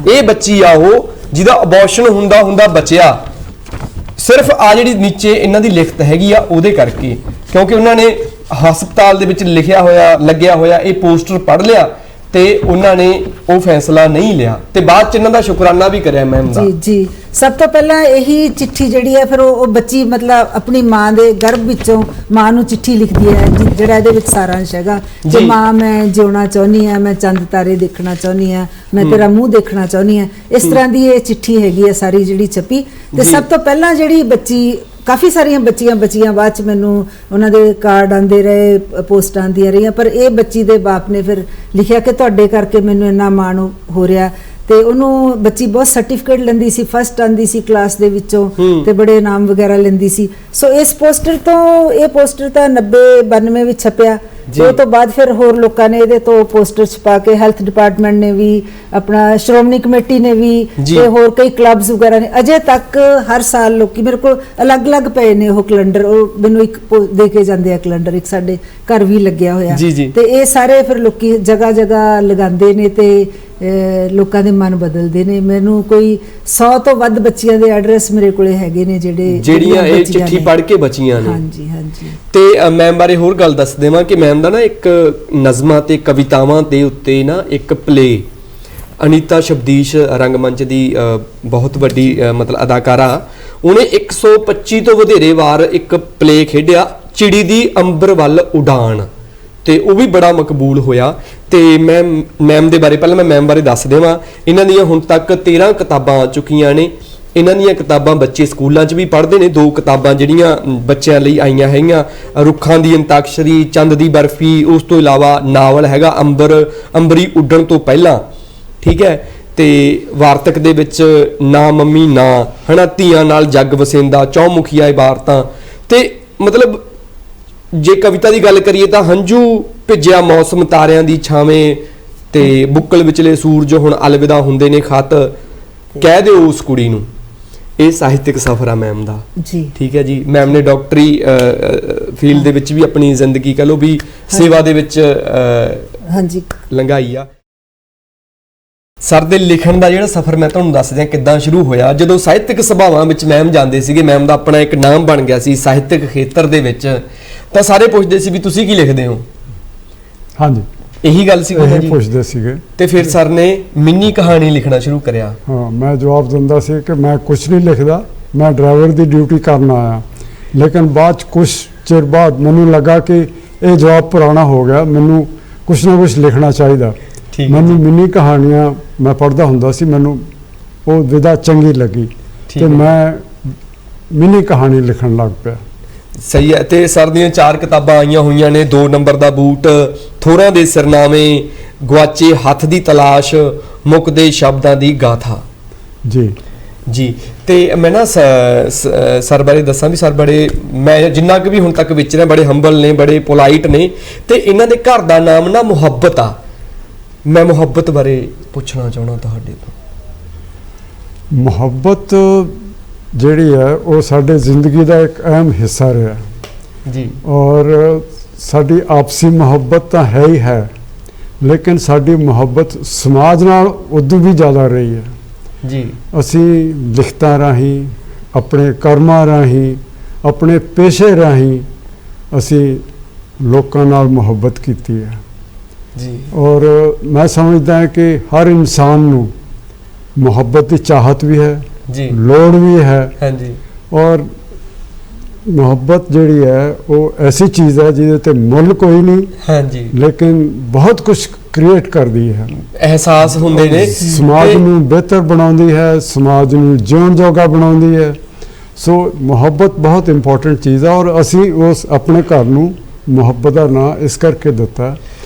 ਇਹ ਬੱਚੀ ਆ ਉਹ ਜਿਹਦਾ ਅਬੋਰਸ਼ਨ ਹੁੰਦਾ ਬਚਿਆ, ਸਿਰਫ ਆ ਜਿਹੜੀ ਨੀਚੇ ਇਹਨਾਂ ਦੀ ਲਿਖਤ ਹੈਗੀ ਆ ਉਹਦੇ ਕਰਕੇ, ਕਿਉਂਕਿ ਉਹਨਾਂ ਨੇ ਹਸਪਤਾਲ ਦੇ ਵਿੱਚ ਲੱਗਿਆ ਹੋਇਆ ਇਹ ਪੋਸਟਰ ਪੜ੍ਹ ਲਿਆ ਤੇ ਉਹਨਾਂ ਨੇ ਉਹ ਫੈਸਲਾ ਨਹੀਂ ਲਿਆ। ਤੇ ਬਾਅਦ ਚ ਇਹਨਾਂ ਦਾ ਸ਼ੁਕਰਾਨਾ ਵੀ ਕਰਿਆ ਮੈਮ ਦਾ। ਜੀ ਸਭ ਤੋਂ ਪਹਿਲਾਂ ਇਹੀ ਚਿੱਠੀ ਜਿਹੜੀ ਹੈ ਫਿਰ ਉਹ ਬੱਚੀ ਮਤਲਬ ਆਪਣੀ ਮਾਂ ਦੇ ਗਰਭ ਵਿੱਚੋਂ ਮਾਂ ਨੂੰ ਚਿੱਠੀ ਲਿਖਦੀ ਹੈ, ਜਿਹੜਾ ਇਹਦੇ ਵਿੱਚ ਸਾਰਾਂਸ਼ ਹੈਗਾ ਕਿ ਮਾਂ ਮੈਂ ਜਿਉਣਾ ਚਾਹੁੰਦੀ ਹਾਂ, ਮੈਂ ਚੰਦ ਤਾਰੇ ਦੇਖਣਾ ਚਾਹੁੰਦੀ ਹਾਂ, ਮੈਂ ਤੇਰਾ ਮੂੰਹ ਦੇਖਣਾ ਚਾਹੁੰਦੀ ਹਾਂ। ਇਸ ਤਰ੍ਹਾਂ ਦੀ ਇਹ ਚਿੱਠੀ ਹੈਗੀ ਹੈ ਸਾਰੀ ਜਿਹੜੀ ਛਪੀ। ਤੇ ਸਭ ਤੋਂ ਪਹਿਲਾਂ ਜਿਹੜੀ ਬੱਚੀ, ਕਾਫੀ ਸਾਰੀਆਂ ਬੱਚੀਆਂ ਬਾਅਦ 'ਚ ਮੈਨੂੰ ਉਹਨਾਂ ਦੇ ਕਾਰਡ ਆਉਂਦੇ ਰਹੇ, ਪੋਸਟਾਂ ਆਉਂਦੀਆਂ ਰਹੀਆਂ, ਪਰ ਇਹ ਬੱਚੀ ਦੇ ਬਾਪ ਨੇ ਫਿਰ ਲਿਖਿਆ ਕਿ ਤੁਹਾਡੇ ਕਰਕੇ ਮੈਨੂੰ ਇੰਨਾ ਮਾਣ ਹੋ ਰਿਹਾ। ਤੇ ਉਹਨੂੰ ਬੱਚੀ ਬਹੁਤ ਸਰਟੀਫਿਕੇਟ ਲੈਂਦੀ ਸੀ, ਫਸਟ ਆਉਂਦੀ ਸੀ ਕਲਾਸ ਦੇ ਵਿੱਚੋਂ ਤੇ ਬੜੇ ਇਨਾਮ ਵਗੈਰਾ ਲੈਂਦੀ ਸੀ। ਸੋ ਇਸ ਪੋਸਟਰ ਤਾਂ 90-92 ਵਿੱਚ ਛਪਿਆ। ਉਹ ਤੋਂ ਬਾਅਦ ਫਿਰ ਹੋਰ ਲੋਕਾਂ ਨੇ ਇਹਦੇ ਤੋਂ ਪੋਸਟਰ ਛਪਾ ਕੇ, ਹੈਲਥ ਡਿਪਾਰਟਮੈਂਟ ਨੇ ਵੀ, ਆਪਣਾ ਸ਼੍ਰੋਮਣੀ ਕਮੇਟੀ ਨੇ ਵੀ ਤੇ ਹੋਰ ਕਈ ਕਲੱਬਸ ਵਗੈਰਾ ਨੇ। ਅਜੇ ਤੱਕ ਹਰ ਸਾਲ ਲੋਕੀ ਮੇਰੇ ਕੋਲ ਅਲੱਗ-ਅਲੱਗ ਪਏ ਨੇ ਉਹ ਕੈਲੰਡਰ, ਉਹ ਮੈਨੂੰ ਇੱਕ ਦੇ ਕੇ ਜਾਂਦੇ ਆ ਕੈਲੰਡਰ, ਇੱਕ ਸਾਡੇ ਘਰ ਵੀ ਲੱਗਿਆ ਹੋਇਆ। ਤੇ ਇਹ ਸਾਰੇ ਫਿਰ ਲੋਕੀ ਜਗ੍ਹਾ ਲਗਾਉਂਦੇ ਨੇ ਤੇ ਲੋਕਾਂ ਦੇ ਮਨ ਬਦਲਦੇ ਨੇ। ਮੈਨੂੰ ਕੋਈ 100 ਤੋਂ ਵੱਧ ਬੱਚੀਆਂ ਦੇ ਐਡਰੈਸ ਮੇਰੇ ਕੋਲੇ ਹੈਗੇ ਨੇ ਜਿਹੜੀਆਂ ਇਹ ਚਿੱਠੀ ਪੜ੍ਹ ਕੇ ਬਚੀਆਂ ਨੇ। ਹਾਂਜੀ। ਤੇ ਮੈਮ ਬਾਰੇ ਹੋਰ ਗੱਲ ਦੱਸ ਦੇਵਾਂ ਕਿ ਮੈਮ ਦਾ ਨਾ ਇੱਕ ਨਜ਼ਮਾਂ ਤੇ ਕਵਿਤਾਵਾਂ ਦੇ ਉੱਤੇ ਨਾ ਇੱਕ ਪਲੇ, ਅਨੀਤਾ ਸ਼ਬਦੀਸ਼ ਰੰਗਮੰਚ ਦੀ ਬਹੁਤ ਵੱਡੀ ਮਤਲਬ ਅਦਾਕਾਰਾ, ਉਹਨੇ 125 ਤੋਂ ਵਧੇਰੇ ਵਾਰ ਇੱਕ ਪਲੇ ਖੇਡਿਆ, ਚਿੜੀ ਦੀ ਅੰਬਰ ਵੱਲ ਉਡਾਨ, ਤੇ ਉਹ ਵੀ ਬੜਾ ਮਕਬੂਲ ਹੋਇਆ। ਤੇ ਮੈਮ ਦੇ ਬਾਰੇ ਪਹਿਲਾਂ ਮੈਂ ਮੈਮ ਬਾਰੇ ਦੱਸ ਦੇਵਾਂ। ਇਹਨਾਂ ਦੀਆਂ ਹੁਣ ਤੱਕ 13 ਕਿਤਾਬਾਂ ਆ ਚੁੱਕੀਆਂ ਨੇ। ਇਹਨਾਂ ਦੀਆਂ ਕਿਤਾਬਾਂ ਬੱਚੇ ਸਕੂਲਾਂ 'ਚ ਵੀ ਪੜ੍ਹਦੇ ਨੇ। 2 ਕਿਤਾਬਾਂ ਜਿਹੜੀਆਂ ਬੱਚਿਆਂ ਲਈ ਆਈਆਂ ਹੈਗੀਆਂ, ਰੁੱਖਾਂ ਦੀ ਅੰਤਾਕਸ਼ਰੀ, ਚੰਦ ਦੀ ਬਰਫੀ, ਉਸ ਤੋਂ ਇਲਾਵਾ ਨਾਵਲ ਹੈਗਾ ਅੰਬਰੀ ਉੱਡਣ ਤੋਂ ਪਹਿਲਾਂ, ਠੀਕ ਹੈ। ਤੇ ਵਾਰਤਕ ਦੇ ਵਿੱਚ ਨਾ ਮੰਮੀ ਨਾ, ਹਨਾ, ਧੀਆਂ ਨਾਲ ਜੱਗ ਵਸੇਂਦਾ, ਚੌਮੁਖੀਆ ਇਬਾਰਤਾਂ। ਤੇ ਮਤਲਬ ਜੇ ਕਵਿਤਾ ਦੀ ਗੱਲ ਕਰੀਏ ਤਾਂ ਹੰਝੂ ਭਿੱਜਿਆ ਮੌਸਮ, ਤਾਰਿਆਂ ਦੀ ਛਾਵੇਂ, ਤੇ ਬੁੱਕਲ ਵਿਚਲੇ ਸੂਰਜ ਹੁਣ ਅਲਵਿਦਾ ਹੁੰਦੇ ਨੇ ਖਤ, ਕਹਿ ਦਿਓ ਉਸ ਕੁੜੀ ਨੂੰ। ਇਹ ਸਾਹਿਤਕ ਸਫ਼ਰ ਆ ਮੈਮ ਦਾ ਜੀ, ਠੀਕ ਹੈ ਜੀ। ਮੈਮ ਨੇ ਡਾਕਟਰੀ ਫੀਲਡ ਦੇ ਵਿੱਚ ਵੀ ਆਪਣੀ ਜ਼ਿੰਦਗੀ ਕਹ ਲਓ ਵੀ ਸੇਵਾ ਦੇ ਵਿੱਚ ਹਾਂਜੀ ਲੰਘਾਈ ਆ। ਸਰ ਦੇ ਲਿਖਣ ਦਾ ਜਿਹੜਾ ਸਫ਼ਰ ਮੈਂ ਤੁਹਾਨੂੰ ਦੱਸ ਦਿਆਂ ਕਿੱਦਾਂ ਸ਼ੁਰੂ ਹੋਇਆ। ਜਦੋਂ ਸਾਹਿਤਕ ਸਭਾਵਾਂ ਵਿੱਚ ਮੈਮ ਜਾਂਦੇ ਸੀਗੇ, ਮੈਮ ਦਾ ਆਪਣਾ ਇੱਕ ਨਾਮ ਬਣ ਗਿਆ ਸੀ ਸਾਹਿਤਕ ਖੇਤਰ ਦੇ ਵਿੱਚ, ਤਾਂ ਸਾਰੇ ਪੁੱਛਦੇ ਸੀ ਵੀ ਤੁਸੀਂ ਕੀ ਲਿਖਦੇ ਹੋ। ਹਾਂਜੀ, ਇਹੀ ਗੱਲ ਸੀ ਇਹ ਪੁੱਛਦੇ ਸੀਗੇ। ਤੇ ਫਿਰ ਸਰ ਨੇ ਮਿੰਨੀ ਕਹਾਣੀ ਲਿਖਣਾ ਸ਼ੁਰੂ ਕਰਿਆ। ਹਾਂ, ਮੈਂ ਜਵਾਬ ਦਿੰਦਾ ਸੀ ਕਿ ਮੈਂ ਕੁਝ ਨਹੀਂ ਲਿਖਦਾ, ਮੈਂ ਡਰਾਈਵਰ ਦੀ ਡਿਊਟੀ ਕਰਨ ਆਇਆ। ਲੇਕਿਨ ਬਾਅਦ 'ਚ ਕੁਝ ਚਿਰ ਬਾਅਦ ਮੈਨੂੰ ਲੱਗਾ ਕਿ ਇਹ ਜਵਾਬ ਪੁਰਾਣਾ ਹੋ ਗਿਆ, ਮੈਨੂੰ ਕੁਝ ਨਾ ਕੁਝ ਲਿਖਣਾ ਚਾਹੀਦਾ। ਮੈਨੂੰ ਮਿੰਨੀ ਕਹਾਣੀਆਂ ਮੈਂ ਪੜ੍ਹਦਾ ਹੁੰਦਾ ਸੀ, ਮੈਨੂੰ ਉਹ ਵਿਧਾ ਚੰਗੀ ਲੱਗੀ ਤੇ ਮੈਂ ਮਿੰਨੀ ਕਹਾਣੀ ਲਿਖਣ ਲੱਗ ਪਿਆ। ਸਹੀ ਹੈ। ਤੇ ਸਰ ਦੀਆਂ 4 ਕਿਤਾਬਾਂ ਆਈਆਂ ਹੋਈਆਂ ਨੇ, 2 ਨੰਬਰ ਦਾ ਬੂਟ, ਥੋਰਾਂ ਦੇ ਸਿਰਨਾਵੇਂ, ਗੁਆਚੇ ਹੱਥ ਦੀ ਤਲਾਸ਼, ਮੁੱਕਦੇ ਸ਼ਬਦਾਂ ਦੀ ਗਾਥਾ। ਜੀ ਤੇ ਮੈਂ ਨਾ ਸਰ ਬਾਰੇ ਦੱਸਾਂ ਵੀ ਸਰ ਬੜੇ, ਮੈਂ ਜਿੰਨਾ ਕੁ ਵੀ ਹੁਣ ਤੱਕ ਵਿਚਰਿਆ, ਬੜੇ ਹੰਬਲ ਨੇ, ਬੜੇ ਪੋਲਾਈਟ ਨੇ, ਤੇ ਇਹਨਾਂ ਦੇ ਘਰ ਦਾ ਨਾਮ ਨਾ ਮੁਹੱਬਤ ਆ। ਮੈਂ ਮੁਹੱਬਤ ਬਾਰੇ ਪੁੱਛਣਾ ਚਾਹਣਾ ਤੁਹਾਡੇ ਤੋਂ। ਮੁਹੱਬਤ ਜਿਹੜੀ ਹੈ ਉਹ ਸਾਡੇ ਜ਼ਿੰਦਗੀ ਦਾ ਇੱਕ ਅਹਿਮ ਹਿੱਸਾ ਰਿਹਾ ਜੀ, ਔਰ ਸਾਡੀ ਆਪਸੀ ਮੁਹੱਬਤ ਤਾਂ ਹੈ ਹੀ ਹੈ, ਲੇਕਿਨ ਸਾਡੀ ਮੁਹੱਬਤ ਸਮਾਜ ਨਾਲ ਉਦੋਂ ਵੀ ਜ਼ਿਆਦਾ ਰਹੀ ਹੈ ਜੀ। ਅਸੀਂ ਲਿਖਤਾਂ ਰਾਹੀਂ, ਆਪਣੇ ਕਰਮਾਂ ਰਾਹੀਂ, ਆਪਣੇ ਪੇਸ਼ੇ ਰਾਹੀਂ ਅਸੀਂ ਲੋਕਾਂ ਨਾਲ ਮੁਹੱਬਤ ਕੀਤੀ ਹੈ ਜੀ। ਔਰ ਮੈਂ ਸਮਝਦਾ ਹਾਂ ਕਿ ਹਰ ਇਨਸਾਨ ਨੂੰ ਮੁਹੱਬਤ ਦੀ ਚਾਹਤ ਵੀ ਹੈ ਜੀ, ਲੋੜ ਵੀ ਹੈ। ਹਾਂਜੀ। ਔਰ ਮੁਹੱਬਤ ਜਿਹੜੀ ਹੈ ਉਹ ਐਸੀ ਚੀਜ਼ ਹੈ ਜਿਹਦੇ ਤੇ ਮੁੱਲ ਕੋਈ ਨਹੀਂ, ਹਾਂਜੀ, ਲੇਕਿਨ ਬਹੁਤ ਕੁਝ ਕ੍ਰੀਏਟ ਕਰਦੀ ਹੈ। ਅਹਿਸਾਸ ਹੁੰਦੇ ਨੇ, ਸਮਾਜ ਨੂੰ ਬਿਹਤਰ ਬਣਾਉਂਦੀ ਹੈ, ਸਮਾਜ ਨੂੰ ਜਿਉਣ ਜੋਗਾ ਬਣਾਉਂਦੀ ਹੈ। ਸੋ ਮੁਹੱਬਤ ਬਹੁਤ ਇੰਪੋਰਟੈਂਟ ਚੀਜ਼ ਹੈ ਔਰ ਅਸੀਂ ਉਸ ਆਪਣੇ ਘਰ ਨੂੰ ਮੁਹੱਬਤ ਦਾ ਨਾਂ ਇਸ ਕਰਕੇ ਦਿੱਤਾ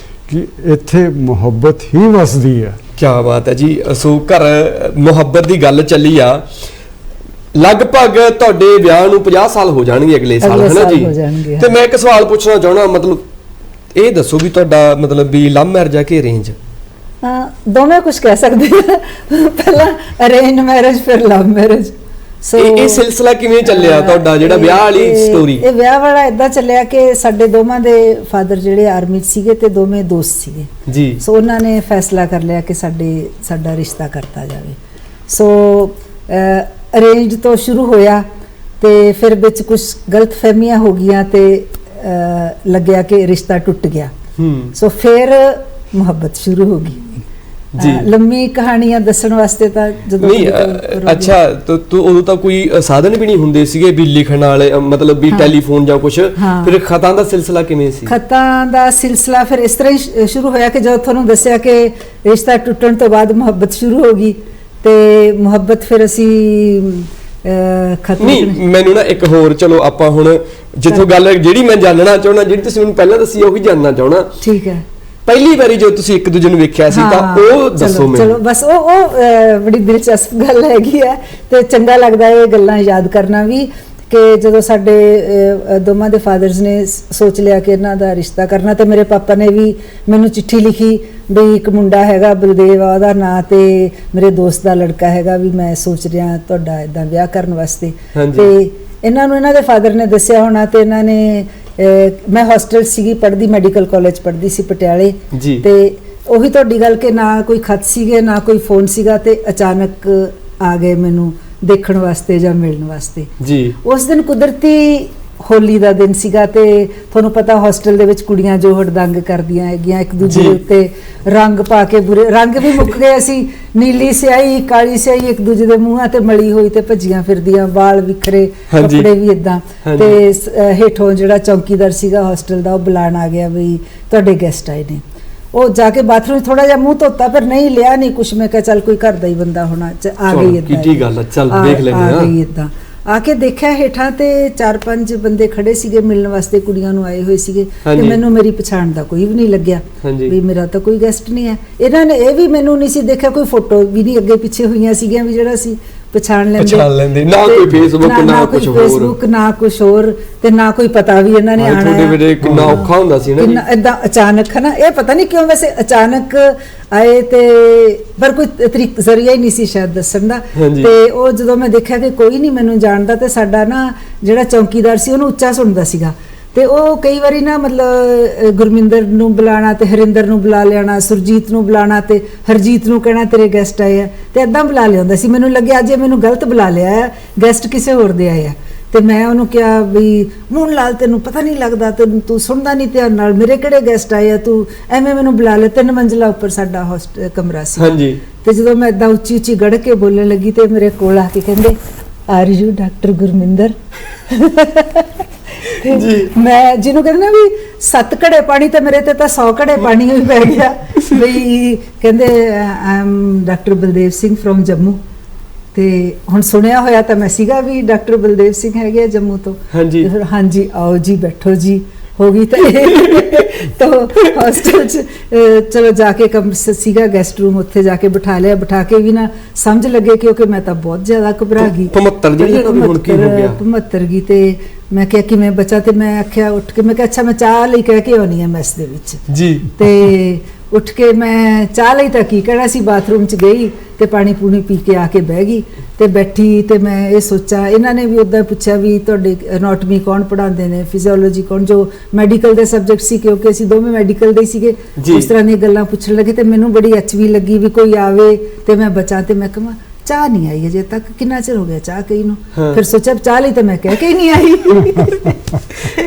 ਕਿ ਇੱਥੇ ਮੁਹੱਬਤ ਹੀ ਵਸਦੀ ਹੈ। ਕਿਆ ਬਾਤ ਹੈ ਜੀ। ਸੋ ਘਰ ਮੁਹੱਬਤ ਦੀ ਗੱਲ ਚੱਲੀ ਆ। ਲਗਭਗ ਤੁਹਾਡੇ ਵਿਆਹ ਨੂੰ 50 ਸਾਲ ਹੋ ਜਾਣਗੇ ਅਗਲੇ ਸਾਲ, ਹੈ ਨਾ ਜੀ। ਤੇ ਮੈਂ ਇੱਕ ਸਵਾਲ ਪੁੱਛਣਾ ਚਾਹਣਾ, ਮਤਲਬ ਇਹ ਦੱਸੋ ਵੀ ਤੁਹਾਡਾ ਮਤਲਬ ਵੀ ਲਵ ਮੈਰਿਜ ਆ ਕਿ ਅਰੇਂਜ? ਦੋਵੇਂ ਕੁਝ ਕਹਿ ਸਕਦੇ ਆ। ਪਹਿਲਾਂ ਅਰੇਂਜ ਮੈਰਿਜ, ਫਿਰ ਲਵ ਮੈਰਿਜ। ਸੋ ਇਹ ਸਿਲਸਿਲਾ ਕਿਵੇਂ ਚੱਲਿਆ ਤੁਹਾਡਾ, ਜਿਹੜਾ ਵਿਆਹ ਵਾਲੀ ਸਟੋਰੀ? ਇਹ ਵਿਆਹ ਵਾਲਾ ਇਦਾਂ ਚੱਲਿਆ ਕਿ ਸਾਡੇ ਦੋਵਾਂ ਦੇ ਫਾਦਰ ਜਿਹੜੇ ਆਰਮੀ 'ਚ ਸੀਗੇ ਤੇ ਦੋਵੇਂ ਦੋਸਤ ਸੀਗੇ ਜੀ। ਸੋ ਉਹਨਾਂ ਨੇ ਫੈਸਲਾ ਕਰ ਲਿਆ ਕਿ ਸਾਡਾ ਰਿਸ਼ਤਾ ਕਰਤਾ ਜਾਵੇ। ਸੋ ਅਰੇਂਜ ਤੋਂ ਸ਼ੁਰੂ ਹੋਇਆ ਤੇ ਫਿਰ ਵਿੱਚ ਕੁਝ ਗਲਤਫਹਿਮੀਆਂ ਹੋ ਗਈਆਂ ਤੇ ਲੱਗਿਆ ਕਿ ਰਿਸ਼ਤਾ ਟੁੱਟ ਗਿਆ। ਸੋ ਫਿਰ ਮੁਹੱਬਤ ਸ਼ੁਰੂ ਹੋ ਗਈ ਜੀ। ਲੰਮੀ ਕਹਾਣੀਆਂ ਦੱਸਣ ਵਾਸਤੇ ਤਾਂ ਜਦੋਂ ਨਹੀਂ, ਅੱਛਾ, ਤੂੰ ਉਦੋਂ ਤਾਂ ਕੋਈ ਸਾਧਨ ਵੀ ਨਹੀਂ ਹੁੰਦੇ ਸੀਗੇ ਵੀ ਲਿਖਣ ਵਾਲੇ, ਮਤਲਬ ਵੀ ਟੈਲੀਫੋਨ ਜਾਂ ਕੁਝ, ਫਿਰ ਖਤਾਂ ਦਾ ਸਿਲਸਿਲਾ ਕਿਵੇਂ ਸੀ? ਖਤਾਂ ਦਾ ਸਿਲਸਿਲਾ ਫਿਰ ਇਸ ਤਰ੍ਹਾਂ ਹੀ ਸ਼ੁਰੂ ਹੋਇਆ ਕਿ ਜਦੋਂ ਤੁਹਾਨੂੰ ਦੱਸਿਆ ਕਿ ਰਿਸ਼ਤਾ ਟੁੱਟਣ ਤੋਂ ਬਾਅਦ ਮੁਹੱਬਤ ਸ਼ੁਰੂ ਹੋ ਗਈ ਤੇ ਮੁਹੱਬਤ ਫਿਰ ਅਸੀਂ ਨਹੀਂ, ਮੈਨੂੰ ਨਾ ਇੱਕ ਹੋਰ, ਚਲੋ ਆਪਾਂ ਹੁਣ ਜਿੱਥੋਂ ਗੱਲ ਜਿਹੜੀ ਮੈਂ ਜਾਣਨਾ ਚਾਹਣਾ, ਜਿਹੜੀ ਤੁਸੀਂ ਮੈਨੂੰ ਪਹਿਲਾਂ ਦੱਸੀ ਉਹ ਵੀ ਜਾਣਨਾ ਚਾਹਣਾ। ਠੀਕ ਹੈ। ਪਹਿਲੀ ਵਾਰੀ ਜੋ ਤੁਸੀਂ ਇੱਕ ਦੂਜੇ ਨੂੰ ਵੇਖਿਆ ਸੀ ਤਾਂ ਉਹ ਦੱਸੋ ਮੈਨੂੰ। ਚਲੋ ਬਸ ਉਹ ਬੜੀ ਦਿਲਚਸਪ ਗੱਲ ਹੈਗੀ ਹੈ ਤੇ ਚੰਗਾ ਲੱਗਦਾ ਇਹ ਗੱਲਾਂ ਯਾਦ ਕਰਨਾ ਵੀ ਕਿ ਜਦੋਂ ਸਾਡੇ ਦੋਵਾਂ ਦੇ ਫਾਦਰਸ ਨੇ ਸੋਚ ਲਿਆ ਕਿ ਇਹਨਾਂ ਦਾ ਰਿਸ਼ਤਾ ਕਰਨਾ, ਤੇ ਮੇਰੇ ਪਾਪਾ ਨੇ ਵੀ ਮੈਨੂੰ ਚਿੱਠੀ ਲਿਖੀ ਵੀ ਇੱਕ ਮੁੰਡਾ ਹੈਗਾ ਬਲਦੇਵ ਆ ਉਹਦਾ ਨਾਂ, ਤੇ ਮੇਰੇ ਦੋਸਤ ਦਾ ਲੜਕਾ ਹੈਗਾ, ਵੀ ਮੈਂ ਸੋਚ ਰਿਹਾ ਤੁਹਾਡਾ ਇਦਾਂ ਵਿਆਹ ਕਰਨ ਵਾਸਤੇ। ਤੇ ਇਹਨਾਂ ਨੂੰ ਇਹਨਾਂ ਦੇ ਫਾਦਰ ਨੇ ਦੱਸਿਆ ਹੋਣਾ ਤੇ ਇਹਨਾਂ ਨੇ, ਮੈਂ ਹੋਸਟਲ ਸੀਗੀ ਪੜ੍ਹਦੀ, ਮੈਡੀਕਲ ਕਾਲਜ ਪੜ੍ਹਦੀ ਸੀ ਪਟਿਆਲੇ, ਤੇ ਉਹੀ ਤੁਹਾਡੀ ਗੱਲ ਕਿ ਨਾ ਕੋਈ ਖਤ ਸੀਗੇ ਨਾ ਕੋਈ ਫੋਨ ਸੀਗਾ, ਤੇ ਅਚਾਨਕ ਆ ਗਏ ਮੈਨੂੰ ਦੇਖਣ ਵਾਸਤੇ ਜਾਂ ਮਿਲਣ ਵਾਸਤੇ ਜੀ। ਉਸ ਦਿਨ ਕੁਦਰਤੀ ਹੋਲੀ ਦਾ ਦਿਨ ਸੀਗਾ ਤੇ ਤੁਹਾਨੂੰ ਪਤਾ ਹੋਸਟਲ ਦੇ ਵਿੱਚ ਕੁੜੀਆਂ ਜੋ ਹੜਦੰਗ ਕਰਦੀਆਂ ਹੈਗੀਆਂ, ਇੱਕ ਦੂਜੇ ਦੇ ਉੱਤੇ ਰੰਗ ਪਾ ਕੇ, ਬੁਰੇ ਰੰਗ ਵੀ ਮੁੱਕ ਗਏ, ਅਸੀਂ ਨੀਲੀ ਸਿਆਹੀ ਕਾਲੀ ਸਿਆਹੀ ਇੱਕ ਦੂਜੇ ਦੇ ਮੂੰਹਾਂ ਤੇ ਮਲੀ ਹੋਈ ਤੇ ਭੱਜੀਆਂ ਫਿਰਦੀਆਂ, ਵਾਲ ਵਿਖਰੇ, ਕੱਪੜੇ ਵੀ ਇਦਾਂ। ਤੇ ਹੇਠੋਂ ਜਿਹੜਾ ਚੌਕੀਦਾਰ ਸੀਗਾ ਹੋਸਟਲ ਦਾ ਉਹ ਬੁਲਾਣ ਆ ਗਿਆ ਵੀ ਤੁਹਾਡੇ ਗੈਸਟ ਆਏ ਨੇ। ਉਹ ਜਾ ਕੇ ਬਾਥਰੂਮ ਥੋੜਾ ਜਿਹਾ ਮੂੰਹ ਧੋਤਾ, ਪਰ ਨਹੀਂ ਲਿਆ ਨਹੀਂ ਕੁਛ। ਮੈਂ ਕਿਹਾ ਚੱਲ ਕੋਈ ਘਰ ਦਾ ਹੀ ਬੰਦਾ ਹੋਣਾ, ਆ ਗਈ ਇਦਾਂ, ਕੀ ਗੱਲ, ਚੱਲ ਦੇਖ ਲੈਂਦੇ ਆ। ਆ ਗਈ ਇਦਾਂ, ਆ ਕੇ ਦੇਖਿਆ ਹੇਠਾਂ ਤੇ 4-5 ਬੰਦੇ ਖੜੇ ਸੀਗੇ ਮਿਲਣ ਵਾਸਤੇ, ਕੁੜੀਆਂ ਨੂੰ ਆਏ ਹੋਏ ਸੀਗੇ ਤੇ ਮੈਨੂੰ ਮੇਰੀ ਪਛਾਣ ਦਾ ਕੋਈ ਵੀ ਨਹੀਂ ਲੱਗਿਆ ਵੀ ਮੇਰਾ ਤਾਂ ਕੋਈ ਗੈਸਟ ਨਹੀਂ ਹੈ। ਇਹਨਾਂ ਨੇ ਇਹ ਵੀ ਮੈਨੂੰ ਨਹੀਂ ਸੀ ਦੇਖਿਆ, ਕੋਈ ਫੋਟੋ ਵੀ ਨਹੀਂ ਅੱਗੇ ਪਿੱਛੇ ਹੋਈਆਂ ਸੀਗੀਆਂ ਵੀ ਜਿਹੜਾ ਸੀ ਪਛਾਣ ਲੈਂਦੇ। ਨਾ ਕੋਈ ਫੇਸਬੁੱਕ, ਨਾ ਕੋਈ ਫੇਸਬੁੱਕ, ਨਾ ਕੁਛ ਹੋਰ, ਤੇ ਨਾ ਕੋਈ ਪਤਾ ਵੀ ਇਹਨਾਂ ਨੇ ਆਣਾ। ਤੁਹਾਡੇ ਵੇਲੇ ਕਿੰਨਾ ਔਖਾ ਹੁੰਦਾ ਸੀ ਨਾ ਇਦਾਂ ਅਚਾਨਕ, ਹੈ ਨਾ। ਇਹ ਪਤਾ ਨਹੀਂ ਕਿਉਂ ਵੈਸੇ ਅਚਾਨਕ ਆਏ, ਤੇ ਪਰ ਕੋਈ ਜ਼ਰੀਆ ਹੀ ਨਹੀਂ ਸੀ ਸ਼ਾਇਦ ਦੱਸਣ ਦਾ। ਤੇ ਉਹ ਜਦੋਂ ਮੈਂ ਦੇਖਿਆ ਕਿ ਕੋਈ ਨਹੀਂ ਮੈਨੂੰ ਜਾਣਦਾ, ਤੇ ਸਾਡਾ ਨਾ ਜਿਹੜਾ ਚੌਕੀਦਾਰ ਸੀ ਉਹਨੂੰ ਉੱਚਾ ਸੁਣਦਾ ਸੀਗਾ, ਤੇ ਉਹ ਕਈ ਵਾਰੀ ਨਾ ਮਤਲਬ ਗੁਰਮਿੰਦਰ ਨੂੰ ਬੁਲਾਣਾ ਤੇ ਹਰਿੰਦਰ ਨੂੰ ਬੁਲਾ ਲਿਆਣਾ, ਸੁਰਜੀਤ ਨੂੰ ਬੁਲਾਣਾ ਤੇ ਹਰਜੀਤ ਨੂੰ ਕਹਿਣਾ ਤੇਰੇ ਗੈਸਟ ਆਏ ਆ, ਤੇ ਏਦਾਂ ਬੁਲਾ ਲਿਆਉਂਦਾ ਸੀ। ਮੈਨੂੰ ਲੱਗਿਆ ਅੱਜ ਇਹ ਮੈਨੂੰ ਗਲਤ ਬੁਲਾ ਲਿਆ ਹੈ, ਗੈਸਟ ਕਿਸੇ ਹੋਰ ਦੇ ਆਏ ਆ। ਤੇ ਮੈਂ ਉਹਨੂੰ ਕਿਹਾ ਵੀ ਮੂਨ ਲਾਲ ਤੈਨੂੰ ਪਤਾ ਨਹੀਂ ਲੱਗਦਾ, ਤੂੰ ਸੁਣਦਾ ਨਹੀਂ ਧਿਆਨ ਨਾਲ, ਮੇਰੇ ਕਿਹੜੇ ਗੈਸਟ ਆਏ ਆ, ਤੂੰ ਐਵੇਂ ਮੈਨੂੰ ਬੁਲਾ ਲੈ। 3 ਮੰਜ਼ਿਲਾ ਉੱਪਰ ਸਾਡਾ ਕਮਰਾ ਸੀ। ਹਾਂਜੀ। ਤੇ ਜਦੋਂ ਮੈਂ ਏਦਾਂ ਉੱਚੀ ਉੱਚੀ ਗੜ ਕੇ ਬੋਲਣ ਲੱਗੀ ਤੇ ਮੇਰੇ ਕੋਲ ਆ ਕੇ ਕਹਿੰਦੇ ਆਰ ਯੂ ਡਾਕਟਰ ਗੁਰਮਿੰਦਰ? ਜੀ ਮੈਂ ਜਿਹਨੂੰ ਕਹਿੰਦੇ ਨਾ ਵੀ 7 ਘੜੇ ਪਾਣੀ ਤੇ ਮੇਰੇ ਤੇ ਤਾਂ 100 ਘੜੇ ਪਾਣੀ ਵੀ ਪੈ ਗਿਆ। ਵੀ ਕਹਿੰਦੇ I am doctor Baldev Singh from Jammu. ਤੇ ਹੁਣ ਸੁਣਿਆ ਹੋਇਆ ਤਾਂ ਮੈਂ ਸੀਗਾ ਵੀ ਡਾਕਟਰ ਬਲਦੇਵ ਸਿੰਘ ਹੈਗੇ ਆ ਜੰਮੂ ਤੋਂ। ਹਾਂਜੀ। ਤੇ ਫਿਰ ਹਾਂਜੀ ਆਓ ਜੀ ਬੈਠੋ ਜੀ ਹੋ ਗਈ। ਤਾਂ ਹੌਸਟਲ 'ਚ ਚਲੋ ਜਾ ਕੇ ਸੀਗਾ ਗੈਸਟ ਰੂਮ, ਉੱਥੇ ਜਾ ਕੇ ਬਿਠਾ ਲਿਆ। ਬਿਠਾ ਕੇ ਵੀ ਨਾ ਸਮਝ ਲੱਗੇ ਕਿਉਂਕਿ ਮੈਂ ਤਾਂ ਬਹੁਤ ਜ਼ਿਆਦਾ ਘਬਰਾ ਗਈ। 75 ਜਿਹੜੀ ਹੁਣ ਕੀ ਹੋ ਗਿਆ? 75 ਗਈ। ਤੇ ਮੈਂ ਕਿਹਾ ਕਿ ਮੈਂ ਬਚਾ, ਤੇ ਮੈਂ ਆਖਿਆ ਉੱਠ ਕੇ, ਮੈਂ ਕਿਹਾ ਅੱਛਾ ਮੈਂ ਚਾਹ ਲਈ ਕਹਿ ਕੇ ਆਉਣੀ ਹੈ ਮੈਸ ਦੇ ਵਿੱਚ ਜੀ। ਤੇ ਉੱਠ ਕੇ ਮੈਂ ਚਾਹ ਲਈ ਤਾਂ ਕੀ ਕਹਿਣਾ ਸੀ, ਬਾਥਰੂਮ 'ਚ ਗਈ ਤੇ ਪਾਣੀ ਪੂਣੀ ਪੀ ਕੇ ਆ ਕੇ ਬਹਿ ਗਈ। ਤੇ ਬੈਠੀ ਤੇ ਮੈਂ ਇਹ ਸੋਚਿਆ, ਇਹਨਾਂ ਨੇ ਵੀ ਉੱਦਾਂ ਪੁੱਛਿਆ ਵੀ ਤੁਹਾਡੇ ਐਨਾਟਮੀ ਕੌਣ ਪੜ੍ਹਾਉਂਦੇ ਨੇ, ਫਿਜ਼ੀਓਲੋਜੀ ਕੌਣ, ਜੋ ਮੈਡੀਕਲ ਦੇ ਸਬਜੈਕਟ ਸੀ ਕਿਉਂਕਿ ਅਸੀਂ ਦੋਵੇਂ ਮੈਡੀਕਲ ਦੇ ਹੀ ਸੀਗੇ। ਉਸ ਤਰ੍ਹਾਂ ਦੀਆਂ ਗੱਲਾਂ ਪੁੱਛਣ ਲੱਗੇ ਤੇ ਮੈਨੂੰ ਬੜੀ ਅਚਵੀ ਲੱਗੀ ਵੀ ਕੋਈ ਆਵੇ ਤੇ ਮੈਂ ਬਚਾਂ। ਤੇ ਮੈਂ ਕਹਾਂ ਚਾਹ ਨਹੀਂ ਆਈ ਅਜੇ ਤੱਕ, ਕਿੰਨਾ ਚਿਰ ਹੋ ਗਿਆ ਚਾਹ ਕਹੀ ਨੂੰ। ਫਿਰ ਸੋਚਿਆ ਚਾਹ ਲਈ ਤਾਂ ਮੈਂ ਕਹਿ ਕੇ ਹੀ ਨਹੀਂ ਆਈ।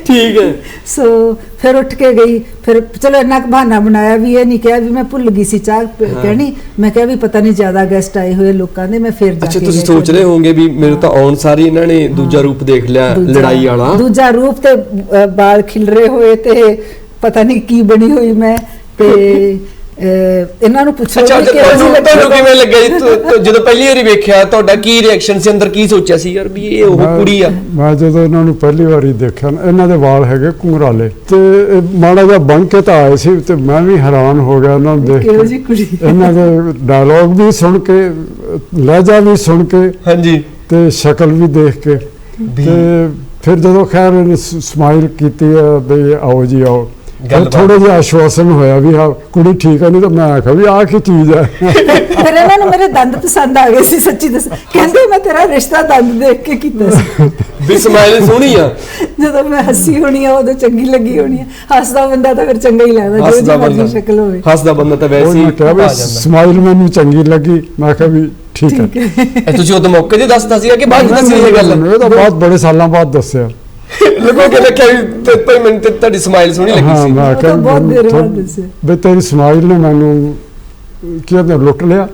ਠੀਕ ਹੈ। ਸੋ ਫਿਰ ਉੱਠ ਕੇ ਗਈ। ਫਿਰ ਚਲੋ ਇੰਨਾ ਕੁ ਬਹਾਨਾ ਬਣਾਇਆ ਵੀ ਇਹ ਨਹੀਂ ਕਿਹਾ ਵੀ ਮੈਂ ਭੁੱਲ ਗਈ ਸੀ ਚਾਹ ਕਹਿਣੀ। ਮੈਂ ਕਿਹਾ ਵੀ ਪਤਾ ਨਹੀਂ ਜ਼ਿਆਦਾ ਗੈਸਟ ਆਏ ਹੋਏ ਲੋਕਾਂ ਦੇ, ਮੈਂ ਫਿਰ ਜਾ ਕੇ। ਅੱਛਾ, ਤੁਸੀਂ ਸੋਚ ਰਹੇ ਹੋਵੋਗੇ ਵੀ ਮੇਰੇ ਤਾਂ ਆਉਣ ਸਾਰੀ ਇਹਨਾਂ ਨੇ ਦੂਜਾ ਰੂਪ ਦੇਖ ਲਿਆ, ਲੜਾਈ ਵਾਲਾ ਦੂਜਾ ਰੂਪ, ਤੇ ਬਾਲ ਖਿਲਰੇ ਹੋਏ ਤੇ ਪਤਾ ਨਹੀਂ ਕੀ ਬਣੀ ਹੋਈ ਮੈਂ। ਤੇ ਇਹਨਾਂ ਨੂੰ ਪੁੱਛੋ ਤੁਹਾਨੂੰ ਕਿਵੇਂ ਲੱਗਿਆ ਜਦੋਂ ਪਹਿਲੀ ਵਾਰੀ ਵੇਖਿਆ? ਤੁਹਾਡਾ ਕੀ ਰਿਐਕਸ਼ਨ ਸੀ, ਅੰਦਰ ਕੀ ਸੋਚਿਆ ਸੀ ਯਾਰ ਵੀ ਇਹ ਉਹ ਕੁੜੀ ਆ? ਮੈਂ ਜਦੋਂ ਇਹਨਾਂ ਨੂੰ ਪਹਿਲੀ ਵਾਰੀ ਦੇਖਿਆ ਨਾ, ਇਹਨਾਂ ਦੇ ਵਾਲ ਹੈਗੇ ਘੁੰਗਰਾਲੇ ਤੇ ਮਾੜਾ ਜਿਹਾ ਬਣ ਕੇ ਤਾਂ ਆਏ ਸੀ, ਤੇ ਮੈਂ ਵੀ ਹੈਰਾਨ ਹੋ ਗਿਆ ਇਹਨਾਂ ਨੂੰ ਦੇਖ ਕੇ, ਇਹਨਾਂ ਦੇ ਡਾਇਲੌਗ ਵੀ ਸੁਣ ਕੇ, ਲਹਿਜਾ ਵੀ ਸੁਣ ਕੇ, ਹਾਂਜੀ, ਤੇ ਸ਼ਕਲ ਵੀ ਦੇਖ ਕੇ। ਤੇ ਫਿਰ ਜਦੋਂ ਖੈਰ ਇਹਨੇ ਸਮਾਈਲ ਕੀਤੀ ਵੀ ਆਓ ਜੀ ਆਓ, ਥੋੜਾ ਜਿਹਾ ਆਸ਼ਵਾਸਨ ਹੋਇਆ ਵੀ ਹਾਂ ਕੁੜੀ ਠੀਕ ਹੈ। ਨਹੀਂ ਤਾਂ ਮੈਂ ਆਖਿਆ ਵੀ ਆਹ ਕੀ ਚੀਜ਼ ਹੈ। ਫਿਰ ਇਹਨਾਂ ਨੂੰ ਮੇਰੇ ਦੰਦ ਪਸੰਦ ਆ ਗਏ ਸੀ, ਸੱਚੀ ਦੱਸ। ਕਹਿੰਦੇ ਮੈਂ ਤੇਰਾ ਰਿਸ਼ਤਾ ਦੰਦ ਦੇਖ ਕੇ ਕੀਤਾ ਸੀ। ਵੀ ਸਮਾਈਲ ਸੋਹਣੀ ਆ, ਜਦੋਂ ਮੈਂ ਹੱਸੀ ਹੋਣੀ ਆ ਉਦੋਂ ਚੰਗੀ ਲੱਗੀ ਹੋਣੀ ਆ। ਹੱਸਦਾ ਬੰਦਾ ਤਾਂ ਫਿਰ ਚੰਗਾ ਹੀ ਲੱਗਦਾ, ਜੋ ਜਿਹੀ ਸ਼ਕਲ ਹੋਵੇ। ਹੱਸਦਾ ਬੰਦਾ ਤਾਂ ਵੈਸੇ ਹੀ ਆ ਜਾਂਦਾ। ਸਮਾਈਲ ਮੈਨੂੰ ਚੰਗੀ ਲੱਗੀ, ਮੈਂ ਕਿਹਾ ਵੀ ਠੀਕ ਹੈ। ਤੁਸੀਂ ਉਦੋਂ ਮੌਕੇ ਤੇ ਦੱਸਦਾ ਸੀਗਾ ਕਿ ਬਾਅਦ ਵਿੱਚ ਦੱਸੀ ਇਹ ਗੱਲ? ਇਹ ਤਾਂ ਬਹੁਤ ਬੜੇ ਸਾਲਾਂ ਬਾਅਦ ਦੱਸਿਆ। ਲੋਕਾਂ ਨੇ ਦੇਖਿਆ ਵੀ ਭਾਈ ਮੈਨੂੰ ਤੇ ਤੁਹਾਡੀ ਸਮਾਈਲ ਸੋਹਣੀ ਲੱਗੀ ਸੀ। ਮੈਂ ਕਿਹਾ ਬਹੁਤ ਦੇਰ ਬਾਅਦ ਦੱਸਿਆ ਵੀ ਤੇਰੀ ਸਮਾਈਲ ਨੇ ਮੈਨੂੰ ਕੀ ਲੁੱਟ ਲਿਆ।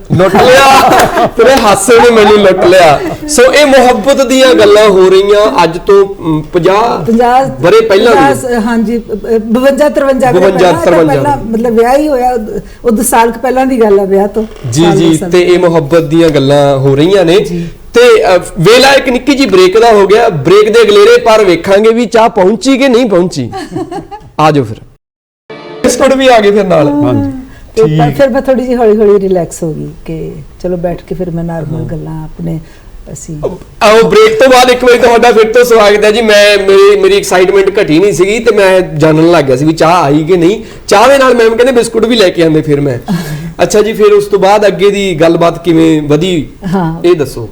ਤੇਰੇ ਹਾਸੇ ਨੇ ਮੈਨੂੰ ਲੁੱਟ ਲਿਆ। ਸੋ ਇਹ ਮੁਹੱਬਤ ਦੀਆਂ ਗੱਲਾਂ ਹੋ ਰਹੀਆਂ ਅੱਜ ਤੋਂ 50 ਬਰੇ ਪਹਿਲਾਂ। ਹਾਂਜੀ, 52-53 ਪਹਿਲਾਂ, ਮਤਲਬ ਵਿਆਹ ਹੀ ਹੋਇਆ ਉਦੋਂ ਸਾਲ ਕੁ ਪਹਿਲਾਂ ਦੀ ਗੱਲ ਆ ਵਿਆਹ ਤੋਂ। ਜੀ ਜੀ। ਤੇ ਇਹ ਮੁਹੱਬਤ ਦੀਆਂ ਗੱਲਾਂ ਹੋ ਰਹੀਆਂ ਨੇ। ਤੇ ਵੇਲਾ ਇੱਕ ਨਿੱਕੀ ਜੀ ਬ੍ਰੇਕ ਦਾ ਹੋ ਗਿਆ। ਬ੍ਰੇਕ ਦੇ ਅਗਲੇਰੇ ਪਰ ਵੇਖਾਂਗੇ ਵੀ ਚਾਹ ਪਹੁੰਚੀ ਕਿ ਨਹੀਂ ਪਹੁੰਚੀ। ਆ ਜਾਓ ਫਿਰ। ਬਿਸਕੁਟ ਵੀ ਆ ਗਏ ਫਿਰ ਨਾਲ। ਹਾਂਜੀ। ਫਿਰ ਮੈਂ ਥੋੜੀ ਜਿਹੀ ਹੌਲੀ ਹੌਲੀ ਰਿਲੈਕਸ ਹੋ ਗਈ ਕਿ ਚਲੋ ਬੈਠ ਕੇ ਫਿਰ ਮੈਂ ਨਾਰਮਲ ਗੱਲਾਂ ਆਪਣੇ ਅਸੀਂ। ਆਓ ਬ੍ਰੇਕ ਤੋਂ ਬਾਅਦ ਇੱਕ ਵਾਰੀ ਤੁਹਾਡਾ ਫਿਰ ਤੋਂ ਸਵਾਗਤ ਹੈ ਜੀ। ਮੇਰੀ ਐਕਸਾਈਟਮੈਂਟ ਘਟੀ ਨਹੀਂ ਸੀਗੀ ਤੇ ਮੈਂ ਜਾਣਨ ਲੱਗ ਗਿਆ ਸੀ ਵੀ ਚਾਹ ਆਈ ਕਿ ਨਹੀਂ। ਚਾਹ ਦੇ ਨਾਲ ਮੈਮ ਕਹਿੰਦੇ ਬਿਸਕੁਟ ਵੀ ਲੈ ਕੇ ਆਂਦੇ ਫਿਰ ਮੈਂ। ਅੱਛਾ ਜੀ, ਫਿਰ ਉਸ ਤੋਂ ਬਾਅਦ ਅੱਗੇ ਦੀ ਗੱਲਬਾਤ ਕਿਵੇਂ ਵਧੀ ਇਹ ਦੱਸੋ।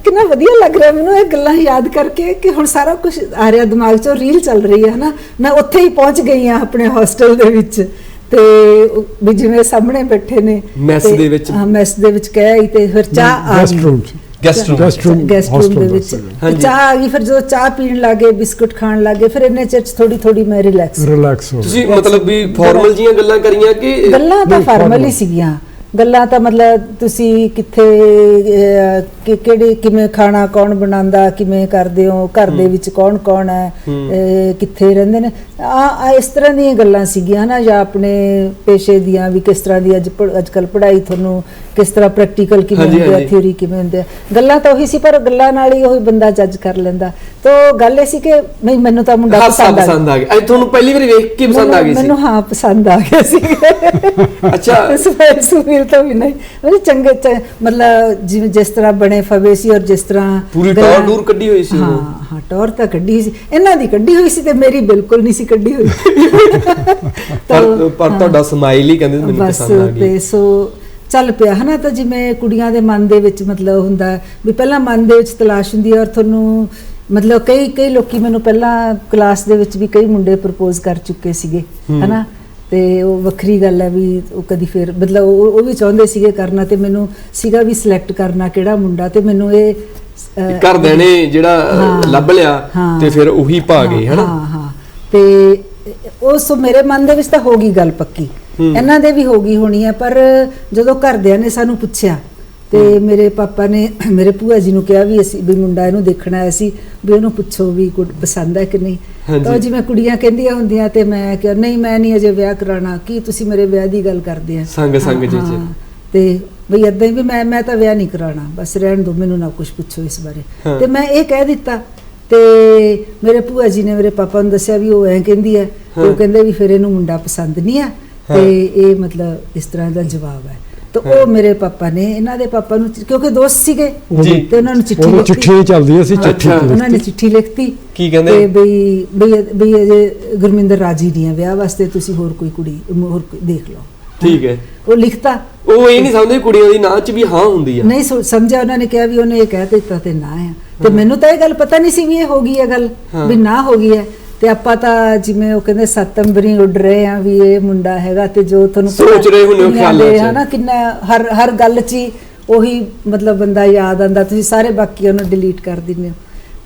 ਕਿੰਨਾ ਵਧੀਆ ਲੱਗ ਰਿਹਾ ਮੈਨੂੰ ਇਹ ਗੱਲਾਂ ਯਾਦ ਕਰਕੇ ਕਿ ਹੁਣ ਸਾਰਾ ਕੁਝ ਆ ਰਿਹਾ ਦਿਮਾਗ 'ਚੋਂ, ਰੀਲ ਚੱਲ ਰਹੀ ਹੈ ਨਾ। ਮੈਂ ਉੱਥੇ ਹੀ ਪਹੁੰਚ ਗਈ ਹਾਂ ਆਪਣੇ ਹੋਸਟਲ ਦੇ ਵਿੱਚ, ਤੇ ਵੀ ਜਿਵੇਂ ਸਾਹਮਣੇ ਬੈਠੇ ਨੇ ਮੈਸ ਦੇ ਵਿੱਚ। ਹਾਂ, ਮੈਸ ਦੇ ਵਿੱਚ ਕਹਿ ਤੇ ਫਿਰ ਚਾਹ ਆ ਗਈ ਗੈਸਟ ਰੂਮ ਦੇ ਵਿੱਚ। ਚਾਹ ਆ ਗਈ। ਫਿਰ ਜਦੋਂ ਚਾਹ ਪੀਣ ਲੱਗੇ, ਬਿਸਕੁਟ ਖਾਣ ਲੱਗੇ, ਫਿਰ ਇੰਨੇ ਚਿਰ ਥੋੜੀ ਮੈਂ ਰਿਲੈਕਸ ਹੋ। ਤੁਸੀਂ ਮਤਲਬ ਵੀ ਫਾਰਮਲ ਜੀਆਂ ਗੱਲਾਂ ਕਰੀਆਂ ਕਿ? ਗੱਲਾਂ ਤਾਂ ਫਾਰਮਲ ਹੀ ਸੀਗੀਆਂ। ਗੱਲਾਂ ਤਾਂ ਮਤਲਬ ਤੁਸੀਂ ਕਿੱਥੇ ਕਿਹੜੇ ਕਿਵੇਂ ਖਾਣਾ ਕੌਣ ਬਣਾਉਂਦਾ, ਕਿਵੇਂ ਕਰਦੇ ਹੋ, ਘਰ ਦੇ ਵਿੱਚ ਕੌਣ ਕੌਣ ਹੈ, ਕਿੱਥੇ ਰਹਿੰਦੇ ਨੇ, ਇਸ ਤਰ੍ਹਾਂ ਦੀਆਂ ਗੱਲਾਂ ਸੀਗੀਆਂ ਨਾ। ਜਾਂ ਆਪਣੇ ਪੇਸ਼ੇ ਦੀਆਂ ਵੀ, ਕਿਸ ਤਰ੍ਹਾਂ ਦੀ ਅੱਜ ਕੱਲ੍ਹ ਪੜ੍ਹਾਈ ਤੁਹਾਨੂੰ ਕਿਸ ਤਰ੍ਹਾਂ ਪ੍ਰੈਕਟੀਕਲ ਕਿਵੇਂ ਹੁੰਦੇ ਆ, ਥਿਊਰੀ ਕਿਵੇਂ ਹੁੰਦੇ ਆ। ਗੱਲਾਂ ਤਾਂ ਉਹੀ ਸੀ, ਪਰ ਗੱਲਾਂ ਨਾਲ ਹੀ ਉਹੀ ਬੰਦਾ ਜੱਜ ਕਰ ਲੈਂਦਾ। ਤਾਂ ਗੱਲ ਇਹ ਸੀ ਕਿ ਮੈਨੂੰ ਤਾਂ ਮੁੰਡਾ ਪਸੰਦ ਆ ਗਿਆ। ਤੁਹਾਨੂੰ ਪਹਿਲੀ ਵਾਰੀ ਵੇਖ ਕੇ ਪਸੰਦ ਆ ਗਈ ਸੀ? ਮੈਨੂੰ ਹਾਂ ਪਸੰਦ ਆ ਗਿਆ ਸੀ। ਅੱਛਾ। ਸੁਨੀਲ ਤਾਂ ਵੀ ਨਹੀਂ, ਮੈਨੂੰ ਚੰਗੇ ਮਤਲਬ ਜਿਵੇਂ ਜਿਸ ਤਰ੍ਹਾਂ ਬਣੇ ਫਵੇ ਸੀ ਔਰ ਜਿਸ ਤਰ੍ਹਾਂ ਪੂਰੀ ਟੌਰ ਕੱਢੀ ਹੋਈ ਸੀ। ਹਾਂ, ਟੌਰ ਤਾਂ ਕੱਢੀ ਹੋਈ ਸੀ। ਇਹਨਾਂ ਦੀ ਕੱਢੀ ਹੋਈ ਸੀ ਤੇ ਮੇਰੀ ਬਿਲਕੁਲ ਨਹੀਂ ਸੀ ਕੱਢੀ ਹੋਈ। ਪਰ ਤੁਹਾਡਾ ਸਮਾਈਲ ਹੀ ਕਹਿੰਦੇ ਮੈਨੂੰ ਪਸੰਦ ਆ ਗਈ। ਤੇ ਸੋ ਚੱਲ ਪਿਆ ਹਨਾ। ਤਾਂ ਜਿਵੇਂ ਕੁੜੀਆਂ ਦੇ ਮਨ ਦੇ ਵਿੱਚ ਮਤਲਬ ਹੁੰਦਾ ਵੀ ਪਹਿਲਾਂ ਮਨ ਦੇ ਵਿੱਚ ਤਲਾਸ਼ ਹੁੰਦੀ ਹੈ ਔਰ ਤੁਹਾਨੂੰ ਮਤਲਬ ਕਈ ਲੋਕੀ ਮੈਨੂੰ ਪਹਿਲਾਂ ਕਲਾਸ ਦੇ ਵਿੱਚ ਵੀ ਕਈ ਮੁੰਡੇ ਪ੍ਰਪੋਜ਼ ਕਰ ਚੁੱਕੇ ਸੀਗੇ ਹਨਾ, ਤੇ ਉਹ ਵੱਖਰੀ ਗੱਲ ਹੈ ਵੀ ਉਹ ਕਦੀ ਫਿਰ ਮਤਲਬ ਉਹ ਵੀ ਚਾਹੁੰਦੇ ਸੀਗੇ ਕਰਨਾ, ਤੇ ਮੈਨੂੰ ਸੀਗਾ ਵੀ ਸਿਲੈਕਟ ਕਰਨਾ ਕਿਹੜਾ ਮੁੰਡਾ, ਤੇ ਮੈਨੂੰ ਇਹ ਘਰਦਿਆਂ ਨੇ ਜਿਹੜਾ ਲੱਭ ਲਿਆ ਤੇ ਫਿਰ ਉਹੀ ਪਾ ਗਏ ਹਨਾ। ਹਾਂ ਤੇ ਉਸ ਮੇਰੇ ਮਨ ਦੇ ਵਿੱਚ ਤਾਂ ਹੋ ਗਈ ਗੱਲ ਪੱਕੀ, ਇਹਨਾਂ ਦੇ ਵੀ ਹੋ ਗਈ ਹੋਣੀ ਹੈ, ਪਰ ਜਦੋਂ ਘਰਦਿਆਂ ਨੇ ਸਾਨੂੰ ਪੁੱਛਿਆ ਤੇ ਮੇਰੇ ਪਾਪਾ ਨੇ ਮੇਰੇ ਭੂਆ ਜੀ ਨੂੰ ਕਿਹਾ ਵੀ ਅਸੀਂ ਵੀ ਮੁੰਡਾ ਇਹਨੂੰ ਦੇਖਣਾ ਆਇਆ ਸੀ, ਵੀ ਉਹਨੂੰ ਪੁੱਛੋ ਵੀ ਪਸੰਦ ਹੈ ਕਿ ਨਹੀਂ। ਤਾਂ ਜਿਵੇਂ ਕੁੜੀਆਂ ਕਹਿੰਦੀਆਂ ਹੁੰਦੀਆਂ, ਤੇ ਮੈਂ ਕਿਹਾ ਨਹੀਂ ਮੈਂ ਨਹੀਂ ਅਜੇ ਵਿਆਹ ਕਰਾਉਣਾ, ਕੀ ਤੁਸੀਂ ਮੇਰੇ ਵਿਆਹ ਦੀ ਗੱਲ ਕਰਦੇ ਆ ਸੰਗ ਜੀ ਤੇ ਬਈ ਏਦਾਂ ਹੀ ਵੀ ਮੈਂ ਤਾਂ ਵਿਆਹ ਨਹੀਂ ਕਰਾਉਣਾ, ਬਸ ਰਹਿਣ ਦਿਓ, ਮੈਨੂੰ ਨਾ ਕੁਝ ਪੁੱਛੋ ਇਸ ਬਾਰੇ। ਤੇ ਮੈਂ ਇਹ ਕਹਿ ਦਿੱਤਾ, ਤੇ ਮੇਰੇ ਭੂਆ ਜੀ ਨੇ ਮੇਰੇ ਪਾਪਾ ਨੂੰ ਦੱਸਿਆ ਵੀ ਉਹ ਐਂ ਕਹਿੰਦੀ ਹੈ, ਤੇ ਉਹ ਕਹਿੰਦੇ ਵੀ ਫਿਰ ਇਹਨੂੰ ਮੁੰਡਾ ਪਸੰਦ ਨਹੀਂ ਆ, ਤੇ ਇਹ ਮਤਲਬ ਇਸ ਤਰ੍ਹਾਂ ਦਾ ਜਵਾਬ ਹੈ। तो ਉਹ ਮੇਰੇ ਪਾਪਾ ਨੇ ਇਹਨਾਂ ਦੇ ਪਾਪਾ ਨੂੰ ਕਿਉਂਕਿ ਦੋਸਤ ਸੀਗੇ ਤੇ ਉਹਨਾਂ ਨੂੰ ਚਿੱਠੀ ਚੱਲਦੀ ਸੀ, ਉਹਨਾਂ ਨੇ ਚਿੱਠੀ ਲਿਖਤੀ ਕੀ ਕਹਿੰਦੇ ਬਈ ਅਜੇ ਗੁਰਮਿੰਦਰ ਰਾਜੀ ਨਹੀਂ ਹੈ ਵਿਆਹ ਵਾਸਤੇ, ਤੁਸੀਂ ਹੋਰ ਕੋਈ ਕੁੜੀ ਹੋਰ ਦੇਖ ਲਓ। ਠੀਕ ਹੈ, ਉਹ ਲਿਖਤਾ। ਉਹ ਇਹ ਨਹੀਂ ਸਮਝਦੇ ਕੁੜੀਆਂ ਦੀ ਨਾਂ 'ਚ ਵੀ ਹਾਂ ਹੁੰਦੀ ਆ, ਨਹੀਂ ਸਮਝਿਆ ਉਹਨਾਂ ਨੇ, ਕਿਹਾ ਵੀ ਉਹਨੇ ਇਹ ਕਹਿ ਦਿੱਤਾ ਤੇ ਨਾ ਆ, ਤੇ ਮੈਨੂੰ ਤਾਂ ਇਹ ਗੱਲ ਪਤਾ ਨਹੀਂ ਸੀ ਵੀ ਇਹ ਹੋ ਗਈ ਹੈ ਗੱਲ, ਵੀ ਨਾ ਹੋ ਗਈ ਹੈ। ਤੇ ਆਪਾਂ ਤਾਂ ਜਿਵੇਂ ਉਹ ਕਹਿੰਦੇ 7 ਅੰਬਰੀ ਉੱਡ ਰਹੇ ਆ ਵੀ ਇਹ ਮੁੰਡਾ ਹੈਗਾ, ਤੇ ਜੋ ਤੁਹਾਨੂੰ ਸੋਚ ਰਹੇ ਹੁੰਦੇ ਹੋ ਖਿਆਲਾਂ 'ਚ ਹਨਾ, ਕਿੰਨਾ ਹਰ ਗੱਲ 'ਚ ਹੀ ਉਹੀ ਮਤਲਬ ਬੰਦਾ ਯਾਦ ਆਂਦਾ, ਤੁਸੀਂ ਸਾਰੇ ਬਾਕੀਆਂ ਨੂੰ ਡਿਲੀਟ ਕਰ ਦਿੰਦੇ ਹੋ।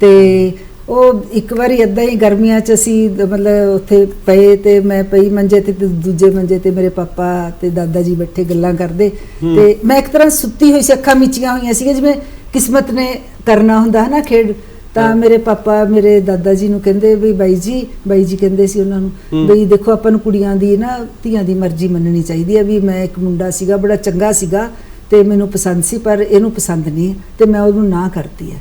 ਤੇ ਉਹ ਇੱਕ ਵਾਰੀ ਏਦਾਂ ਹੀ ਗਰਮੀਆਂ 'ਚ ਅਸੀਂ ਮਤਲਬ ਉੱਥੇ ਪਏ, ਤੇ ਮੈਂ ਪਈ ਮੰਜੇ ਤੇ ਦੂਜੇ ਮੰਜੇ ਤੇ ਮੇਰੇ ਪਾਪਾ ਤੇ ਦਾਦਾ ਜੀ ਬੈਠੇ ਗੱਲਾਂ ਕਰਦੇ, ਤੇ ਮੈਂ ਇੱਕ ਤਰ੍ਹਾਂ ਸੁੱਤੀ ਹੋਈ ਸੀ, ਅੱਖਾਂ ਮੀਚੀਆਂ ਹੋਈਆਂ ਸੀ, ਜਿਵੇਂ ਕਿਸਮਤ ਨੇ ਕਰਨਾ ਹੁੰਦਾ ਹੈ ਨਾ ਖੇਡ। ਤਾਂ ਮੇਰੇ ਪਾਪਾ ਮੇਰੇ ਦਾਦਾ ਜੀ ਨੂੰ ਕਹਿੰਦੇ ਵੀ ਬਾਈ ਜੀ ਕਹਿੰਦੇ ਸੀ ਉਹਨਾਂ ਨੂੰ ਵੀ ਦੇਖੋ ਆਪਾਂ ਨੂੰ ਕੁੜੀਆਂ ਦੀ ਨਾ ਧੀਆਂ ਦੀ ਮਰਜ਼ੀ ਮੰਨਣੀ ਚਾਹੀਦੀ ਹੈ, ਵੀ ਮੈਂ ਇੱਕ ਮੁੰਡਾ ਸੀਗਾ ਬੜਾ ਚੰਗਾ ਸੀਗਾ ਤੇ ਮੈਨੂੰ ਪਸੰਦ ਸੀ, ਪਰ ਇਹਨੂੰ ਪਸੰਦ ਨਹੀਂ, ਤੇ ਮੈਂ ਉਹਨੂੰ ਨਾ ਕਰਤੀ ਹੈ।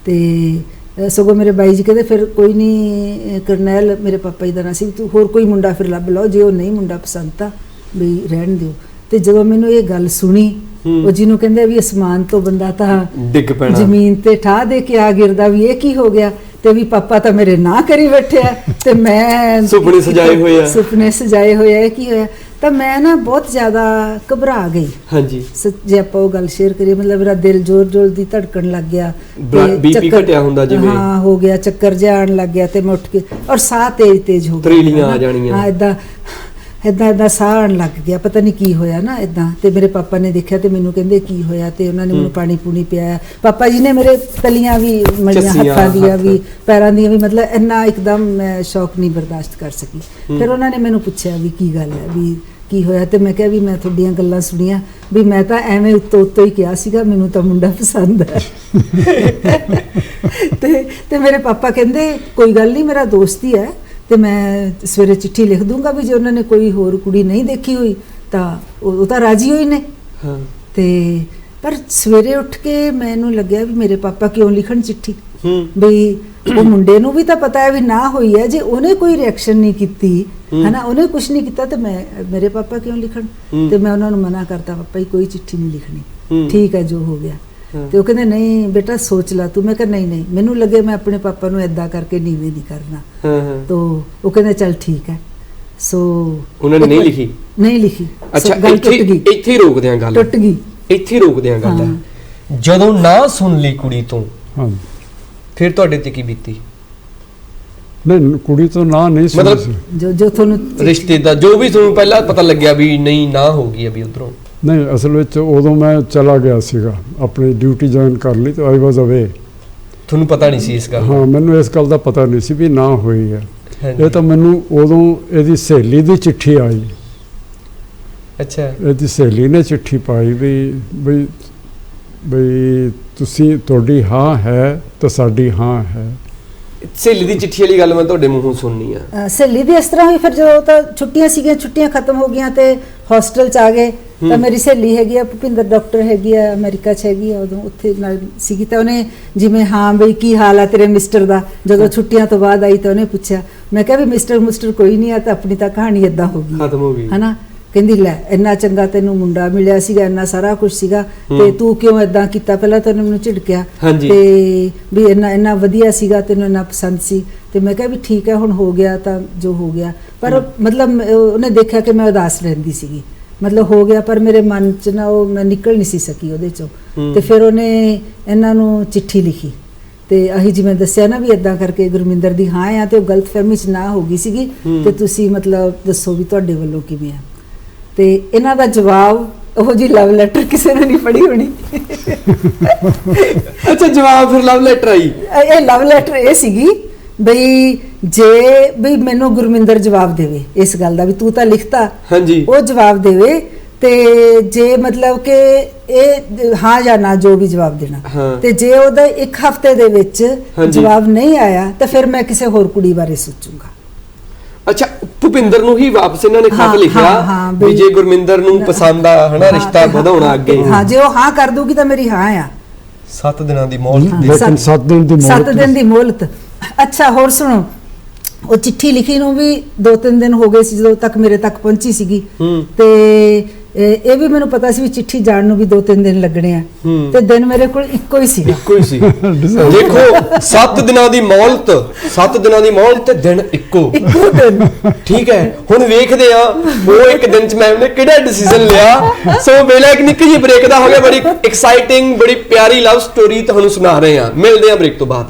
ਤੇ ਸਗੋਂ ਮੇਰੇ ਬਾਈ ਜੀ ਕਹਿੰਦੇ ਫਿਰ ਕੋਈ ਨਹੀਂ ਕਰਨੈਲ, ਮੇਰੇ ਪਾਪਾ ਜੀ ਦਾ ਨਾਂ ਸੀ, ਤੂੰ ਹੋਰ ਕੋਈ ਮੁੰਡਾ ਫਿਰ ਲੱਭ ਲਓ, ਜੇ ਉਹ ਨਹੀਂ ਮੁੰਡਾ ਪਸੰਦ ਤਾਂ ਵੀ ਰਹਿਣ ਦਿਓ। ਤੇ ਜਦੋਂ ਮੈਨੂੰ ਇਹ ਗੱਲ ਸੁਣੀ, ਉਹ ਜਿਹਨੂੰ ਕਹਿੰਦੇ ਵੀ ਅਸਮਾਨ ਤੋਂ ਬੰਦਾ ਤਾਂ ਡਿੱਗ ਪੈਣਾ, ਜ਼ਮੀਨ ਤੇ ਠਾ ਦੇ ਕੇ ਆ ਗਿਰਦਾ, ਵੀ ਇਹ ਕੀ ਹੋ ਗਿਆ, ਤੇ ਵੀ ਪਾਪਾ ਤਾਂ ਮੇਰੇ ਨਾ ਕਰੀ ਬੈਠਿਆ, ਤੇ ਮੈਂ ਸੁਪਨੇ ਸਜਾਏ ਹੋਏ ਆ, ਇਹ ਕੀ ਹੋਇਆ। ਤਾਂ ਮੈਂ ਨਾ ਬਹੁਤ ਜ਼ਿਆਦਾ ਘਬਰਾ ਗਈ। ਹਾਂਜੀ, ਜੇ ਆਪਾਂ ਉਹ ਗੱਲ ਸ਼ੇਅਰ ਕਰੀਏ, ਮਤਲਬ ਮੇਰਾ ਦਿਲ ਜ਼ੋਰ ਦੀ ਧੜਕਣ ਲੱਗ ਗਿਆ, ਬੀਪੀ ਘਟਿਆ ਹੁੰਦਾ ਜਿਵੇਂ, ਹਾਂ ਹੋ ਗਿਆ, ਚੱਕਰ ਜਿਹਾ ਆਉਣ ਲੱਗ ਗਿਆ, ਤੇ ਮੈਂ ਉੱਠ ਕੇ ਔਰ ਸਾਹ ਤੇਜ਼ ਹੋ ਗਿਆ, ਤਰੀਲੀਆਂ ਆ ਜਾਣੀਆਂ, ਹਾਂ ਏਦਾਂ ਸਾਹ ਆਉਣ ਲੱਗ ਗਿਆ, ਪਤਾ ਨਹੀਂ ਕੀ ਹੋਇਆ ਨਾ ਏਦਾਂ। ਤੇ ਮੇਰੇ ਪਾਪਾ ਨੇ ਦੇਖਿਆ ਤੇ ਮੈਨੂੰ ਕਹਿੰਦੇ ਕੀ ਹੋਇਆ, ਤੇ ਉਹਨਾਂ ਨੇ ਮੈਨੂੰ ਪਾਣੀ ਪੂਣੀ ਪਿਆਇਆ। ਪਾਪਾ ਜੀ ਨੇ ਮੇਰੇ ਤਲੀਆਂ ਵੀ ਮਲੀਆਂ, ਹੱਥਾਂ ਦੀਆਂ ਵੀ, ਪੈਰਾਂ ਦੀਆਂ ਵੀ, ਮਤਲਬ ਇੰਨਾ ਇੱਕਦਮ ਮੈਂ ਸ਼ੌਕ ਨਹੀਂ ਬਰਦਾਸ਼ਤ ਕਰ ਸਕੀ। ਫਿਰ ਉਹਨਾਂ ਨੇ ਮੈਨੂੰ ਪੁੱਛਿਆ ਵੀ ਕੀ ਗੱਲ ਹੈ, ਵੀ ਕੀ ਹੋਇਆ, ਤੇ ਮੈਂ ਕਿਹਾ ਵੀ ਮੈਂ ਤੁਹਾਡੀਆਂ ਗੱਲਾਂ ਸੁਣੀਆਂ, ਵੀ ਮੈਂ ਤਾਂ ਐਵੇਂ ਉੱਤੋਂ ਹੀ ਕਿਹਾ ਸੀਗਾ ਮੈਨੂੰ ਤਾਂ ਮੁੰਡਾ ਪਸੰਦ ਹੈ। ਤੇ ਮੇਰੇ ਪਾਪਾ ਕਹਿੰਦੇ ਕੋਈ ਗੱਲ ਨਹੀਂ, ਮੇਰਾ ਦੋਸਤ ਹੀ ਹੈ, ਤੇ ਮੈਂ ਸਵੇਰੇ ਚਿੱਠੀ ਲਿਖ ਦੂੰਗਾ ਵੀ ਜੇ ਉਹਨਾਂ ਨੇ ਕੋਈ ਹੋਰ ਕੁੜੀ ਨਹੀਂ ਦੇਖੀ ਹੋਈ ਤਾਂ ਉਹ ਤਾਂ ਰਾਜੀ ਹੋਈ ਨੇ। ਤੇ ਪਰ ਸਵੇਰੇ ਉੱਠ ਕੇ ਮੈਨੂੰ ਲੱਗਿਆ ਵੀ ਮੇਰੇ ਪਾਪਾ ਕਿਉਂ ਲਿਖਣ ਚਿੱਠੀ, ਵੀ ਉਹ ਮੁੰਡੇ ਨੂੰ ਵੀ ਤਾਂ ਪਤਾ ਹੈ ਵੀ ਨਾ ਹੋਈ ਹੈ, ਜੇ ਉਹਨੇ ਕੋਈ ਰਿਐਕਸ਼ਨ ਨਹੀਂ ਕੀਤੀ ਹਨਾ, ਉਹਨੇ ਕੁਝ ਨਹੀਂ ਕੀਤਾ, ਤੇ ਮੇਰੇ ਪਾਪਾ ਕਿਉਂ ਲਿਖਣ। ਤੇ ਮੈਂ ਉਹਨਾਂ ਨੂੰ ਮਨਾ ਕਰਤਾ, ਪਾਪਾ ਜੀ ਕੋਈ ਚਿੱਠੀ ਨਹੀਂ ਲਿਖਣੀ, ਠੀਕ ਹੈ ਜੋ ਹੋ ਗਿਆ। ਤੇ ਉਹ ਕਹਿੰਦੇ ਨਹੀਂ ਬੇਟਾ ਸੋਚ ਲਾ ਤੂੰ। ਮੈਂ ਕਿਹਾ ਨਹੀਂ ਮੈਨੂੰ ਲੱਗੇ ਮੈਂ ਆਪਣੇ ਪਾਪਾ ਨੂੰ ਏਦਾਂ ਕਰਕੇ ਨੀਵੇਂ ਨਹੀਂ ਕਰਨਾ। ਤਾਂ ਉਹ ਕਹਿੰਦੇ ਚੱਲ ਠੀਕ ਹੈ। ਸੋ ਉਹਨਾਂ ਨੇ ਨਹੀਂ ਲਿਖੀ। ਅੱਛਾ, ਗੱਲ ਟੁੱਟ ਗਈ, ਇੱਥੇ ਰੋਕਦੇ ਆਂ ਗੱਲ, ਟੁੱਟ ਗਈ, ਇੱਥੇ ਰੋਕਦੇ ਆਂ ਗੱਲ। ਜਦੋਂ ਨਾ ਸੁਣ ਲਈ ਕੁੜੀ ਤੋਂ, ਫਿਰ ਤੁਹਾਡੇ ਤੇ ਕੀ ਬੀਤੀ? ਨਹੀਂ ਕੁੜੀ ਤੋਂ ਨਾ ਨਹੀਂ ਸੁਣੀ, ਮਤਲਬ ਜੋ ਤੁਹਾਨੂੰ ਰਿਸ਼ਤੇ ਦਾ ਜੋ ਵੀ ਤੁਹਾਨੂੰ ਪਹਿਲਾਂ ਪਤਾ ਲੱਗਿਆ ਵੀ ਨਹੀਂ ਨਾ ਹੋ ਗਈ ਅਭੀ ਉਧਰੋਂ? ਨਹੀਂ ਅਸਲ ਵਿੱਚ ਉਦੋਂ ਮੈਂ ਚਲਾ ਗਿਆ ਸੀਗਾ, ਆਪਣੀ ਡਿਊਟੀ ਜੁਆਇਨ ਕਰ ਲਈ, ਤੇ ਆਈ ਵਾਜ਼ ਅਵੇ। ਤੁਹਾਨੂੰ ਪਤਾ ਨਹੀਂ ਸੀ ਇਸ ਗੱਲ? ਹਾਂ, ਮੈਨੂੰ ਇਸ ਗੱਲ ਦਾ ਪਤਾ ਨਹੀਂ ਸੀ ਵੀ ਨਾ ਹੋਈ ਹੈ। ਇਹ ਤਾਂ ਮੈਨੂੰ ਉਦੋਂ ਇਹਦੀ ਸਹੇਲੀ ਦੀ ਚਿੱਠੀ ਆਈ। ਅੱਛਾ, ਇਹਦੀ ਸਹੇਲੀ ਨੇ ਚਿੱਠੀ ਪਾਈ ਵੀ ਤੁਸੀਂ ਤੁਹਾਡੀ ਹਾਂ ਹੈ ਤਾਂ ਸਾਡੀ ਹਾਂ ਹੈ। ਸਹੇਲੀ ਦੀ ਚਿੱਠੀ ਵਾਲੀ ਗੱਲ ਮੈਂ ਤੁਹਾਡੇ ਮੂੰਹੋਂ ਸੁਣਨੀ ਆ। ਸਹੇਲੀ ਦੀ ਇਸ ਤਰ੍ਹਾਂ ਹੋਈ, ਫਿਰ ਜਦੋਂ ਤਾਂ ਛੁੱਟੀਆਂ ਸੀਗੀਆਂ, ਛੁੱਟੀਆਂ ਖਤਮ ਹੋ ਗਈਆਂ ਤੇ ਹੌਸਟਲ 'ਚ ਆ ਗਏ, ਤਾਂ ਮੇਰੀ ਸਹੇਲੀ ਹੈਗੀ ਆ ਭੁਪਿੰਦਰ, ਡਾਕਟਰ ਹੈਗੀ ਆ, ਅਮਰੀਕਾ 'ਚ ਹੈਗੀ ਆ, ਉਦੋਂ ਉੱਥੇ ਨਾਲ ਸੀਗੀ। ਤਾਂ ਉਹਨੇ ਜਿਵੇਂ ਹਾਂ ਬਈ ਕੀ ਹਾਲ ਆ ਤੇਰੇ ਮਿਸਟਰ ਦਾ, ਜਦੋਂ ਛੁੱਟੀਆਂ ਤੋਂ ਬਾਅਦ ਆਈ ਤਾਂ ਉਹਨੇ ਪੁੱਛਿਆ। ਮੈਂ ਕਿਹਾ ਵੀ ਮਿਸਟਰ ਕੋਈ ਨਹੀਂ ਆ, ਤਾਂ ਆਪਣੀ ਤਾਂ ਕਹਾਣੀ ਏਦਾਂ ਹੋ ਗਈ, ਖਤਮ ਹੋ ਗਈ ਹਨਾ। ਕਹਿੰਦੀ ਲੈ ਇੰਨਾ ਚੰਗਾ ਤੈਨੂੰ ਮੁੰਡਾ ਮਿਲਿਆ ਸੀਗਾ, ਇੰਨਾ ਸਾਰਾ ਕੁਝ ਸੀਗਾ, ਤੇ ਤੂੰ ਕਿਉਂ ਏਦਾਂ ਕੀਤਾ? ਪਹਿਲਾਂ ਤਾਂ ਉਹਨੇ ਮੈਨੂੰ ਝਿੜਕਿਆ, ਤੇ ਵੀ ਇੰਨਾ ਵਧੀਆ ਸੀਗਾ, ਤੈਨੂੰ ਇੰਨਾ ਪਸੰਦ ਸੀ। ਤੇ ਮੈਂ ਕਿਹਾ ਵੀ ਠੀਕ ਹੈ ਹੁਣ ਹੋ ਗਿਆ ਤਾਂ ਜੋ ਹੋ ਗਿਆ, ਪਰ ਮਤਲਬ ਉਹਨੇ ਦੇਖਿਆ ਕਿ ਮੈਂ ਉਦਾਸ ਰਹਿੰਦੀ ਸੀਗੀ, ਮਤਲਬ ਹੋ ਗਿਆ, ਪਰ ਮੇਰੇ ਮਨ 'ਚ ਨਾ ਉਹ ਮੈਂ ਨਿਕਲ ਨਹੀਂ ਸੀ ਸਕੀ ਉਹਦੇ 'ਚੋਂ। ਤੇ ਫਿਰ ਉਹਨੇ ਇਹਨਾਂ ਨੂੰ ਚਿੱਠੀ ਲਿਖੀ, ਤੇ ਅਹੀ ਜਿਵੇਂ ਦੱਸਿਆ ਨਾ ਵੀ ਇਦਾਂ ਕਰਕੇ ਗੁਰਮਿੰਦਰ ਦੀ ਹਾਂ ਆ ਤੇ ਉਹ ਗਲਤਫਹਿਮੀ ਚ ਨਾ ਹੋ ਗਈ ਸੀਗੀ ਤੇ ਤੁਸੀਂ ਮਤਲਬ ਦੱਸੋ ਵੀ ਤੁਹਾਡੇ ਵੱਲੋਂ ਕਿਵੇਂ ਆ। ਤੇ ਇਹਨਾਂ ਦਾ ਜਵਾਬ ਉਹ ਜੀ ਲਵ ਲੈਟਰ ਕਿਸੇ ਨੇ ਨਹੀਂ ਪੜ੍ਹੀ ਹੋਣੀ। ਅੱਛਾ, ਜਵਾਬ ਫਿਰ ਲਵ ਲੈਟਰ ਆਈ। ਇਹ ਲਵ ਲੈਟਰ ਇਹ ਸੀਗੀ ਬਈ ਜੇ ਬਈ ਮੈਨੂੰ ਗੁਰਮਿੰਦਰ ਜਵਾਬ ਦੇਵੇ ਇਸ ਗੱਲ ਦਾ ਵੀ ਤੂੰ ਤਾਂ ਲਿਖਤਾ, ਹਾਂਜੀ, ਉਹ ਜਵਾਬ ਦੇਵੇ ਤੇ ਜੇ ਮਤਲਬ ਕਿ ਇਹ ਹਾਂ ਜਾਂ ਨਾ ਜੋ ਵੀ ਜਵਾਬ ਦੇਣਾ ਤੇ ਜੇ ਉਹਦਾ 1 ਹਫ਼ਤੇ ਦੇ ਵਿੱਚ ਜਵਾਬ ਨਹੀਂ ਆਇਆ ਤਾਂ ਫਿਰ ਮੈਂ ਕਿਸੇ ਹੋਰ ਕੁੜੀ ਬਾਰੇ ਸੋਚੂੰਗਾ। ਅੱਛਾ, ਭੁਪਿੰਦਰ ਨੂੰ ਹੀ ਵਾਪਸ ਇਹਨਾਂ ਨੇ ਖੱਤ ਲਿਖਿਆ ਵੀ ਜੇ ਗੁਰਮਿੰਦਰ ਨੂੰ ਪਸੰਦ ਆ ਹਨਾ ਰਿਸ਼ਤਾ ਵਧਾਉਣਾ ਅੱਗੇ, ਹਾਂ ਜੇ ਉਹ ਹਾਂ ਕਰ ਦੂਗੀ ਤਾਂ ਮੇਰੀ ਹਾਂ ਆ। 7 ਦਿਨਾਂ ਦੀ ਮੌਲਤ, ਲੇਕਿਨ 7 ਦਿਨ ਦੀ ਮੌਲਤ, 7 ਦਿਨ ਦੀ ਮੌਲਤ। ਅੱਛਾ ਹੋਰ ਸੁਣੋ, ਉਹ ਚਿੱਠੀ ਲਿਖੀ ਨੂੰ ਵੀ 2-3 ਦਿਨ ਹੋ ਗਏ ਸੀ ਜਦੋਂ ਤੱਕ ਮੇਰੇ ਤੱਕ ਪਹੁੰਚੀ ਸੀਗੀ ਤੇ ਇਹ ਵੀ ਮੈਨੂੰ ਪਤਾ ਸੀ ਵੀ ਚਿੱਠੀ ਜਾਣ ਨੂੰ ਵੀ 2-3 ਦਿਨ ਲੱਗਣੇ ਆ ਤੇ ਦਿਨ ਮੇਰੇ ਕੋਲ ਇੱਕੋ ਹੀ ਸੀਗਾ। ਇੱਕੋ ਹੀ ਸੀ। ਦੇਖੋ 7 ਦਿਨਾਂ ਦੀ ਮੌਲਤ, 7 ਦਿਨਾਂ ਦੀ ਮੌਲਤ ਤੇ ਦਿਨ ਇੱਕੋ ਦਿਨ। ਠੀਕ ਹੈ, ਹੁਣ ਵੇਖਦੇ ਆ ਉਹ ਇੱਕ ਦਿਨ ਚ ਮੈਂ ਉਹਨੇ ਕਿਹੜਾ ਡਿਸੀਜਨ ਲਿਆ। ਸੋ ਵੇਲੇ ਇੱਕ ਨਿੱਕੀ ਜਿਹੀ ਬ੍ਰੇਕ ਦਾ ਹੋ ਗਿਆ, ਬੜੀ ਐਕਸਾਈਟਿੰਗ ਬੜੀ ਪਿਆਰੀ ਲਵ ਸਟੋਰੀ ਤੁਹਾਨੂੰ ਸੁਣਾ ਰਹੇ ਆ। ਮਿਲਦੇ ਆ ਬ੍ਰੇਕ ਤੋਂ ਬਾਅਦ।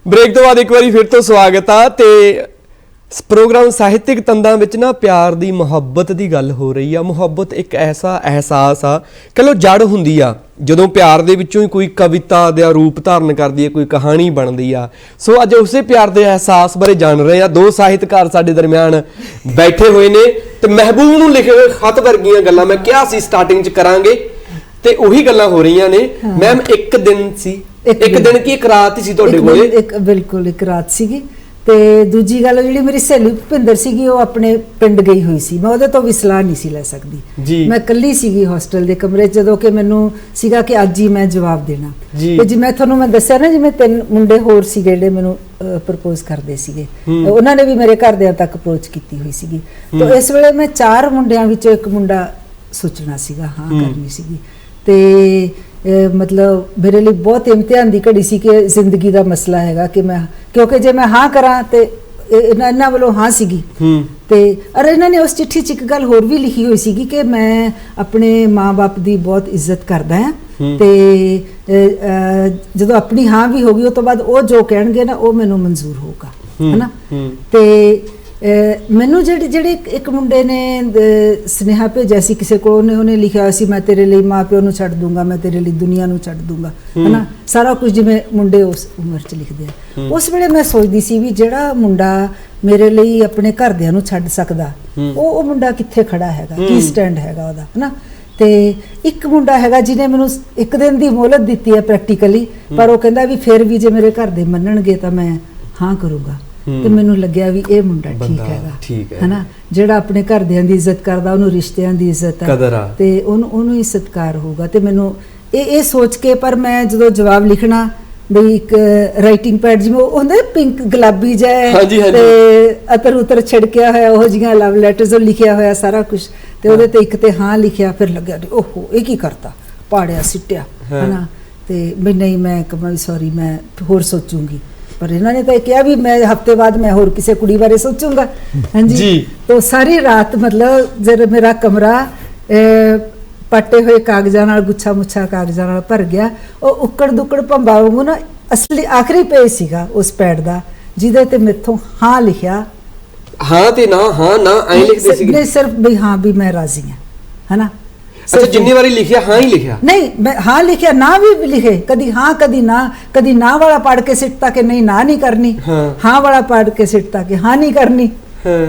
ਬ੍ਰੇਕ ਤੋਂ ਬਾਅਦ ਇੱਕ ਵਾਰੀ ਫਿਰ ਤੋਂ ਸਵਾਗਤ ਆ ਤੇ ਪ੍ਰੋਗਰਾਮ ਸਾਹਿਤਿਕ ਤੰਦਾਂ ਵਿੱਚ ਨਾ ਪਿਆਰ ਦੀ ਮੁਹੱਬਤ ਦੀ ਗੱਲ ਹੋ ਰਹੀ ਆ। ਮੁਹੱਬਤ ਇੱਕ ਐਸਾ ਅਹਿਸਾਸ ਆ, ਕਹ ਲਓ ਜੜ ਹੁੰਦੀ ਆ, ਜਦੋਂ ਪਿਆਰ ਦੇ ਵਿੱਚੋਂ ਹੀ ਕੋਈ ਕਵਿਤਾ ਦਾ ਰੂਪ ਧਾਰਨ ਕਰਦੀ ਹੈ, ਕੋਈ ਕਹਾਣੀ ਬਣਦੀ ਆ। ਸੋ ਅੱਜ ਉਸੇ ਪਿਆਰ ਦੇ ਅਹਿਸਾਸ ਬਾਰੇ ਜਾਣ ਰਹੇ ਆ। 2 ਸਾਹਿਤਕਾਰ ਸਾਡੇ ਦਰਮਿਆਨ ਬੈਠੇ ਹੋਏ ਨੇ ਤੇ ਮਹਿਬੂਬ ਨੂੰ ਲਿਖੇ ਹੋਏ ਖਤ ਵਰਗੀਆਂ ਗੱਲਾਂ ਮੈਂ ਕਿਹਾ ਸੀ ਸਟਾਰਟਿੰਗ 'ਚ ਕਰਾਂਗੇ ਤੇ ਉਹੀ ਗੱਲਾਂ ਹੋ ਰਹੀਆਂ ਨੇ। ਮੈਮ ਇੱਕ ਦਿਨ ਸੀ, ਇੱਕ ਦਿਨ ਕੀ ਇੱਕ ਰਾਤ ਹੀ ਸੀ ਤੁਹਾਡੇ ਕੋਲੇ? ਬਿਲਕੁਲ ਇੱਕ ਰਾਤ ਸੀਗੀ। ਤੇ ਦੂਜੀ ਗੱਲ ਜਿਹੜੀ ਮੇਰੀ ਸਹੇਲੀ ਭੁਪਿੰਦਰ ਸੀਗੀ ਉਹ ਆਪਣੇ ਪਿੰਡ ਗਈ ਹੋਈ ਸੀ, ਮੈਂ ਉਹਦੇ ਤੋਂ ਵੀ ਸਲਾਹ ਨਹੀਂ ਸੀ ਲੈ ਸਕਦੀ। ਮੈਂ ਇਕੱਲੀ ਸੀਗੀ ਹੋਸਟਲ ਦੇ ਕਮਰੇ 'ਚ ਜਦੋਂ ਕਿ ਮੈਨੂੰ ਸੀਗਾ ਕਿ ਅੱਜ ਹੀ ਮੈਂ ਜਵਾਬ ਦੇਣਾ। ਤੇ ਜਿਵੇਂ ਤੁਹਾਨੂੰ ਮੈਂ ਦੱਸਿਆ ਨਾ ਜਿਵੇਂ 3 ਮੁੰਡੇ ਹੋਰ ਸੀਗੇ ਜਿਹੜੇ ਮੈਨੂੰ ਪ੍ਰਪੋਜ਼ ਕਰਦੇ ਸੀਗੇ, ਉਹਨਾਂ ਨੇ ਵੀ ਮੇਰੇ ਘਰਦਿਆਂ ਤੱਕ ਅਪਰੋਚ ਕੀਤੀ ਹੋਈ ਸੀਗੀ। ਤਾਂ ਇਸ ਵੇਲੇ ਮੈਂ 4 ਮੁੰਡਿਆਂ ਵਿੱਚੋਂ ਇੱਕ ਮੁੰਡਾ ਸੋਚਣਾ ਸੀਗਾ, ਹਾਂ ਕਰਨੀ ਸੀਗੀ। ਤੇ ਮਤਲਬ ਮੇਰੇ ਲਈ ਬਹੁਤ ਇਮਤਿਹਾਨ ਦੀ ਘੜੀ ਸੀ ਕਿ ਜ਼ਿੰਦਗੀ ਦਾ ਮਸਲਾ ਹੈਗਾ ਕਿ ਮੈਂ, ਕਿਉਂਕਿ ਜੇ ਮੈਂ ਹਾਂ ਕਰਾਂ ਤੇ ਇਹਨਾਂ ਵੱਲੋਂ ਹਾਂ ਸੀਗੀ ਤੇ ਅਰੇ ਇਹਨਾਂ ਨੇ ਉਸ ਚਿੱਠੀ 'ਚ ਇੱਕ ਗੱਲ ਹੋਰ ਵੀ ਲਿਖੀ ਹੋਈ ਸੀਗੀ ਕਿ ਮੈਂ ਆਪਣੇ ਮਾਂ-ਬਾਪ ਦੀ ਬਹੁਤ ਇੱਜ਼ਤ ਕਰਦਾ ਹਾਂ ਤੇ ਜਦੋਂ ਆਪਣੀ ਹਾਂ ਵੀ ਹੋ ਗਈ ਉਹ ਤੋਂ ਬਾਅਦ ਉਹ ਜੋ ਕਹਿਣਗੇ ਨਾ ਉਹ ਮੈਨੂੰ ਮਨਜ਼ੂਰ ਹੋਊਗਾ, ਹਨਾ। ਤੇ ਮੈਨੂੰ ਜਿਹੜੇ ਇੱਕ ਮੁੰਡੇ ਨੇ ਸੁਨੇਹਾ ਭੇਜਿਆ ਸੀ ਕਿਸੇ ਕੋਲ, ਉਹਨੇ ਲਿਖਿਆ ਸੀ ਮੈਂ ਤੇਰੇ ਲਈ ਮਾਂ ਪਿਓ ਨੂੰ ਛੱਡ ਦੂੰਗਾ, ਮੈਂ ਤੇਰੇ ਲਈ ਦੁਨੀਆ ਨੂੰ ਛੱਡ ਦੂੰਗਾ, ਹਨਾ, ਸਾਰਾ ਕੁਝ ਜਿਵੇਂ ਮੁੰਡੇ ਉਸ ਉਮਰ 'ਚ ਲਿਖਦੇ ਆ। ਉਸ ਵੇਲੇ ਮੈਂ ਸੋਚਦੀ ਸੀ ਵੀ ਜਿਹੜਾ ਮੁੰਡਾ ਮੇਰੇ ਲਈ ਆਪਣੇ ਘਰਦਿਆਂ ਨੂੰ ਛੱਡ ਸਕਦਾ ਉਹ ਮੁੰਡਾ ਕਿੱਥੇ ਖੜਾ ਹੈਗਾ, ਕੀ ਸਟੈਂਡ ਹੈਗਾ ਉਹਦਾ, ਹਨਾ। ਤੇ ਇੱਕ ਮੁੰਡਾ ਹੈਗਾ ਜਿਹਨੇ ਮੈਨੂੰ 1 ਦਿਨ ਦੀ ਮੋਹਲਤ ਦਿੱਤੀ ਹੈ ਪ੍ਰੈਕਟੀਕਲੀ, ਪਰ ਉਹ ਕਹਿੰਦਾ ਵੀ ਫਿਰ ਵੀ ਜੇ ਮੇਰੇ ਘਰ ਦੇ ਮੰਨਣਗੇ ਤਾਂ ਮੈਂ ਹਾਂ ਕਰੂੰਗਾ। ਤੇ ਮੈਨੂੰ ਲੱਗਿਆ ਵੀ ਇਹ ਮੁੰਡਾ ਠੀਕ ਹੈਗਾ, ਹਨਾ, ਜਿਹੜਾ ਆਪਣੇ ਘਰਦਿਆਂ ਦੀ ਇੱਜ਼ਤ ਕਰਦਾ, ਉਹਨੂੰ ਰਿਸ਼ਤਿਆਂ ਦੀ ਇੱਜ਼ਤ ਹੈ ਤੇ ਉਹਨੂੰ ਹੀ ਸਤਿਕਾਰ ਹੋਊਗਾ। ਤੇ ਮੈਨੂੰ ਇਹ ਸੋਚ ਕੇ, ਪਰ ਮੈਂ ਜਦੋਂ ਜਵਾਬ ਲਿਖਣਾ ਬਈ ਇੱਕ ਰਾਈਟਿੰਗ ਪੈਡ ਜਿਵੇਂ ਉਹ ਹੁੰਦਾ ਪਿੰਕ ਗੁਲਾਬੀ ਜਿਹਾ ਤੇ ਅਤਰ ਉਤਰ ਛਿੜਕਿਆ ਹੋਇਆ ਉਹ ਜਿਹੀਆਂ ਲਵ ਲੈਟਰਸ ਉਹ ਲਿਖਿਆ ਹੋਇਆ ਸਾਰਾ ਕੁਝ, ਤੇ ਉਹਦੇ ਤੇ ਇੱਕ ਤੇ ਹਾਂ ਲਿਖਿਆ, ਫਿਰ ਲੱਗਿਆ ਓਹੋ ਇਹ ਕੀ ਕਰਤਾ, ਪਾੜਿਆ ਸਿੱਟਿਆ, ਹਨਾ। ਤੇ ਵੀ ਨਹੀਂ ਮੈਂ ਕਹਾਂ ਸੌਰੀ ਮੈਂ ਹੋਰ ਸੋਚੂੰਗੀ, ਪਰ ਇਹਨਾਂ ਨੇ ਤਾਂ ਕਿਹਾ ਵੀ ਮੈਂ ਹਫਤੇ ਬਾਅਦ ਮੈਂ ਹੋਰ ਕਿਸੇ ਕੁੜੀ ਬਾਰੇ ਸੋਚੂੰਗਾ। ਹਾਂਜੀ, ਤਾਂ ਸਾਰੀ ਰਾਤ ਮਤਲਬ ਜਦ ਮੇਰਾ ਕਮਰਾ ਪੱਟੇ ਹੋਏ ਕਾਗਜ਼ਾਂ ਨਾਲ, ਗੁੱਛਾ ਮੁੱਛਾ ਕਾਗਜ਼ਾਂ ਨਾਲ ਭਰ ਗਿਆ। ਉਹ ਉੱਕੜ ਦੁੱਕੜ ਭੰਬਾ ਵਾਂਗੂ ਨਾ ਅਸਲੀ ਆਖਰੀ ਪੇਜ ਸੀਗਾ ਉਸ ਪੈਡ ਦਾ ਜਿਹਦੇ ਤੇ ਮੈਥੋਂ ਹਾਂ ਲਿਖਿਆ, ਹਾਂ ਤੇ ਨਾ, ਹਾਂ ਨਾ ਐ ਲਿਖਦੇ ਸੀਗੇ ਨਹੀਂ ਸਿਰਫ ਵੀ ਹਾਂ ਵੀ ਮੈਂ ਰਾਜ਼ੀ ਹਾਂ, ਹਨਾ। ਅੱਛਾ, ਜਿੰਨੀ ਵਾਰੀ ਲਿਖਿਆ ਹਾਂ ਹੀ ਲਿਖਿਆ? ਨਹੀਂ, ਮੈਂ ਹਾਂ ਲਿਖਿਆ, ਨਾ ਵੀ ਲਿਖੇ, ਕਦੀ ਹਾਂ ਕਦੀ ਨਾ ਵਾਲਾ ਪੜ ਕੇ ਸਿੱਟਤਾ ਕਿ ਨਹੀਂ ਨਾ ਨਹੀਂ ਕਰਨੀ, ਹਾਂ ਵਾਲਾ ਪੜ ਕੇ ਸਿੱਟਤਾ ਕਿ ਹਾਂ ਨਹੀਂ ਕਰਨੀ।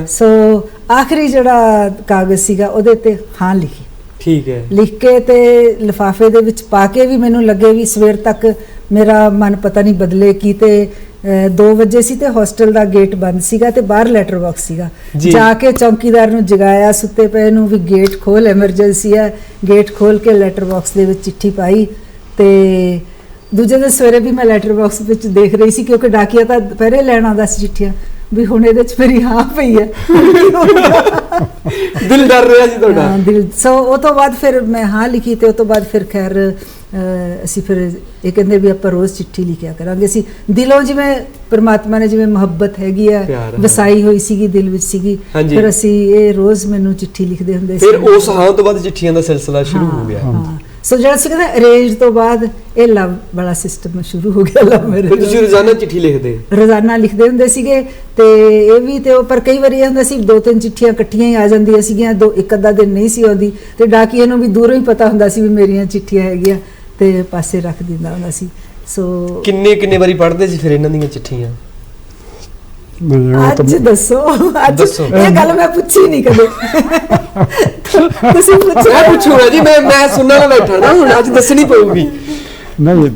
ਸੋ ਆਖਰੀ ਜਿਹੜਾ ਕਾਗਜ਼ ਸੀਗਾ ਉਹਦੇ ਤੇ ਹਾਂ ਲਿਖੀ, ਠੀਕ ਹੈ, ਲਿਖ ਕੇ ਤੇ ਲਿਫਾਫੇ ਦੇ ਵਿੱਚ ਪਾ ਕੇ ਵੀ ਮੈਨੂੰ ਲੱਗੇ ਵੀ ਸਵੇਰ ਤੱਕ ਮੇਰਾ ਮਨ ਪਤਾ ਨਹੀਂ ਬਦਲੇ ਕੀ। ਤੇ 2 ਵਜੇ ਸੀ ਤੇ ਹੋਸਟਲ ਦਾ ਗੇਟ ਬੰਦ ਸੀਗਾ ਤੇ ਬਾਹਰ ਲੈਟਰ ਬਾਕਸ ਸੀਗਾ, ਜਾ ਕੇ ਚੌਕੀਦਾਰ ਨੂੰ ਜਗਾਇਆ ਸੁੱਤੇ ਪਏ ਨੂੰ ਵੀ ਗੇਟ ਖੋਲ, ਐਮਰਜੈਂਸੀ ਹੈ। ਗੇਟ ਖੋਲ ਕੇ ਲੈਟਰ ਬਾਕਸ ਦੇ ਵਿੱਚ ਚਿੱਠੀ ਪਾਈ ਤੇ ਦੂਜੇ ਦਿਨ ਸਵੇਰੇ ਵੀ ਮੈਂ ਲੈਟਰ ਬਾਕਸ ਵਿੱਚ ਦੇਖ ਰਹੀ ਸੀ ਕਿਉਂਕਿ ਡਾਕੀਆ ਤਾਂ ਪਹਿਰੇ ਲੈਣ ਆਉਂਦਾ ਸੀ ਚਿੱਠੀਆਂ, ਵੀ ਹੁਣ ਇਹਦੇ 'ਚ ਮੇਰੀ ਹਾਂ ਪਈ ਹੈ। ਦਿਲ ਡਰ ਰਿਹਾ ਸੀ ਤੁਹਾਡਾ? ਹਾਂ ਦਿਲ। ਸੋ ਉਹ ਤੋਂ ਬਾਅਦ ਫਿਰ ਮੈਂ ਹਾਂ ਲਿਖੀ ਤੇ ਉਹ ਤੋਂ ਬਾਅਦ ਫਿਰ ਖੈਰ ਅਸੀਂ ਫਿਰ ਇਹ ਕਹਿੰਦੇ ਵੀ ਆਪਾਂ ਰੋਜ਼ ਚਿੱਠੀ ਲਿਖਿਆ ਕਰਾਂਗੇ। ਅਸੀਂ ਦਿਲੋਂ ਜਿਵੇਂ ਪ੍ਰਮਾਤਮਾ ਨੇ ਜਿਵੇਂ ਮੁਹੱਬਤ ਹੈਗੀ ਆ ਵਸਾਈ ਹੋਈ ਸੀਗੀ ਦਿਲ ਵਿੱਚ ਸੀਗੀ, ਫਿਰ ਅਸੀਂ ਇਹ ਰੋਜ਼ ਮੈਨੂੰ ਚਿੱਠੀ ਲਿਖਦੇ ਹੁੰਦੇ ਸੀ। ਫਿਰ ਉਸ ਹਾਂ ਤੋਂ ਬਾਅਦ ਚਿੱਠੀਆਂ ਦਾ ਸਿਲਸਿਲਾ ਸ਼ੁਰੂ ਹੋ ਗਿਆ। ਸੋ ਜਿਹੜਾ ਸੀ ਕਹਿੰਦਾ ਅਰੇਂਜ ਤੋਂ ਬਾਅਦ ਇਹ ਲਵ ਵਾਲਾ ਸਿਸਟਮ ਸ਼ੁਰੂ ਹੋ ਗਿਆ, ਲਵ ਫਿਰ ਮੈਰਿਜ। ਤੁਸੀਂ ਰੋਜ਼ਾਨਾ ਚਿੱਠੀ ਲਿਖਦੇ? ਰੋਜ਼ਾਨਾ ਲਿਖਦੇ ਹੁੰਦੇ ਸੀਗੇ ਤੇ ਇਹ ਵੀ ਤੇ ਪਰ ਕਈ ਵਾਰੀ ਇਹ ਹੁੰਦਾ ਸੀ 2-3 ਚਿੱਠੀਆਂ ਇਕੱਠੀਆਂ ਹੀ ਆ ਜਾਂਦੀਆਂ ਸੀਗੀਆਂ, ਇੱਕ ਅੱਧਾ ਦਿਨ ਨਹੀਂ ਸੀ ਆਉਂਦੀ ਤੇ ਡਾਕੀਏ ਨੂੰ ਵੀ ਦੂਰੋਂ ਹੀ ਪਤਾ ਹੁੰਦਾ ਸੀ ਵੀ ਮੇਰੀਆਂ ਚਿੱਠੀਆਂ ਹੈਗੀਆਂ ਤੇ ਪਾਸੇ ਰੱਖ ਦਿੰਦਾ ਹੁੰਦਾ ਸੀ। ਸੋ ਕਿੰਨੇ ਵਾਰੀ ਪੜ੍ਹਦੇ ਸੀ ਫਿਰ ਇਹਨਾਂ ਦੀਆਂ ਚਿੱਠੀਆਂ? ਨਹੀਂ, ਉਹ ਅੱਜ ਤਾਂ ਦੱਸੋ, ਅੱਜ ਦੱਸੋ। ਇਹ ਗੱਲ ਮੈਂ ਪੁੱਛੀ ਨਹੀਂ ਕਦੇ। ਤੁਸੀਂ ਮੈਂ ਪੁੱਛੋ। ਪੁੱਛੂਗਾ ਜੀ, ਮੈਂ ਸੁਣਨ ਨੂੰ ਬੈਠਾ ਨਾ, ਹੁਣ ਅੱਜ ਦੱਸਣੀ ਪਊਗੀ। ਨਹੀਂ,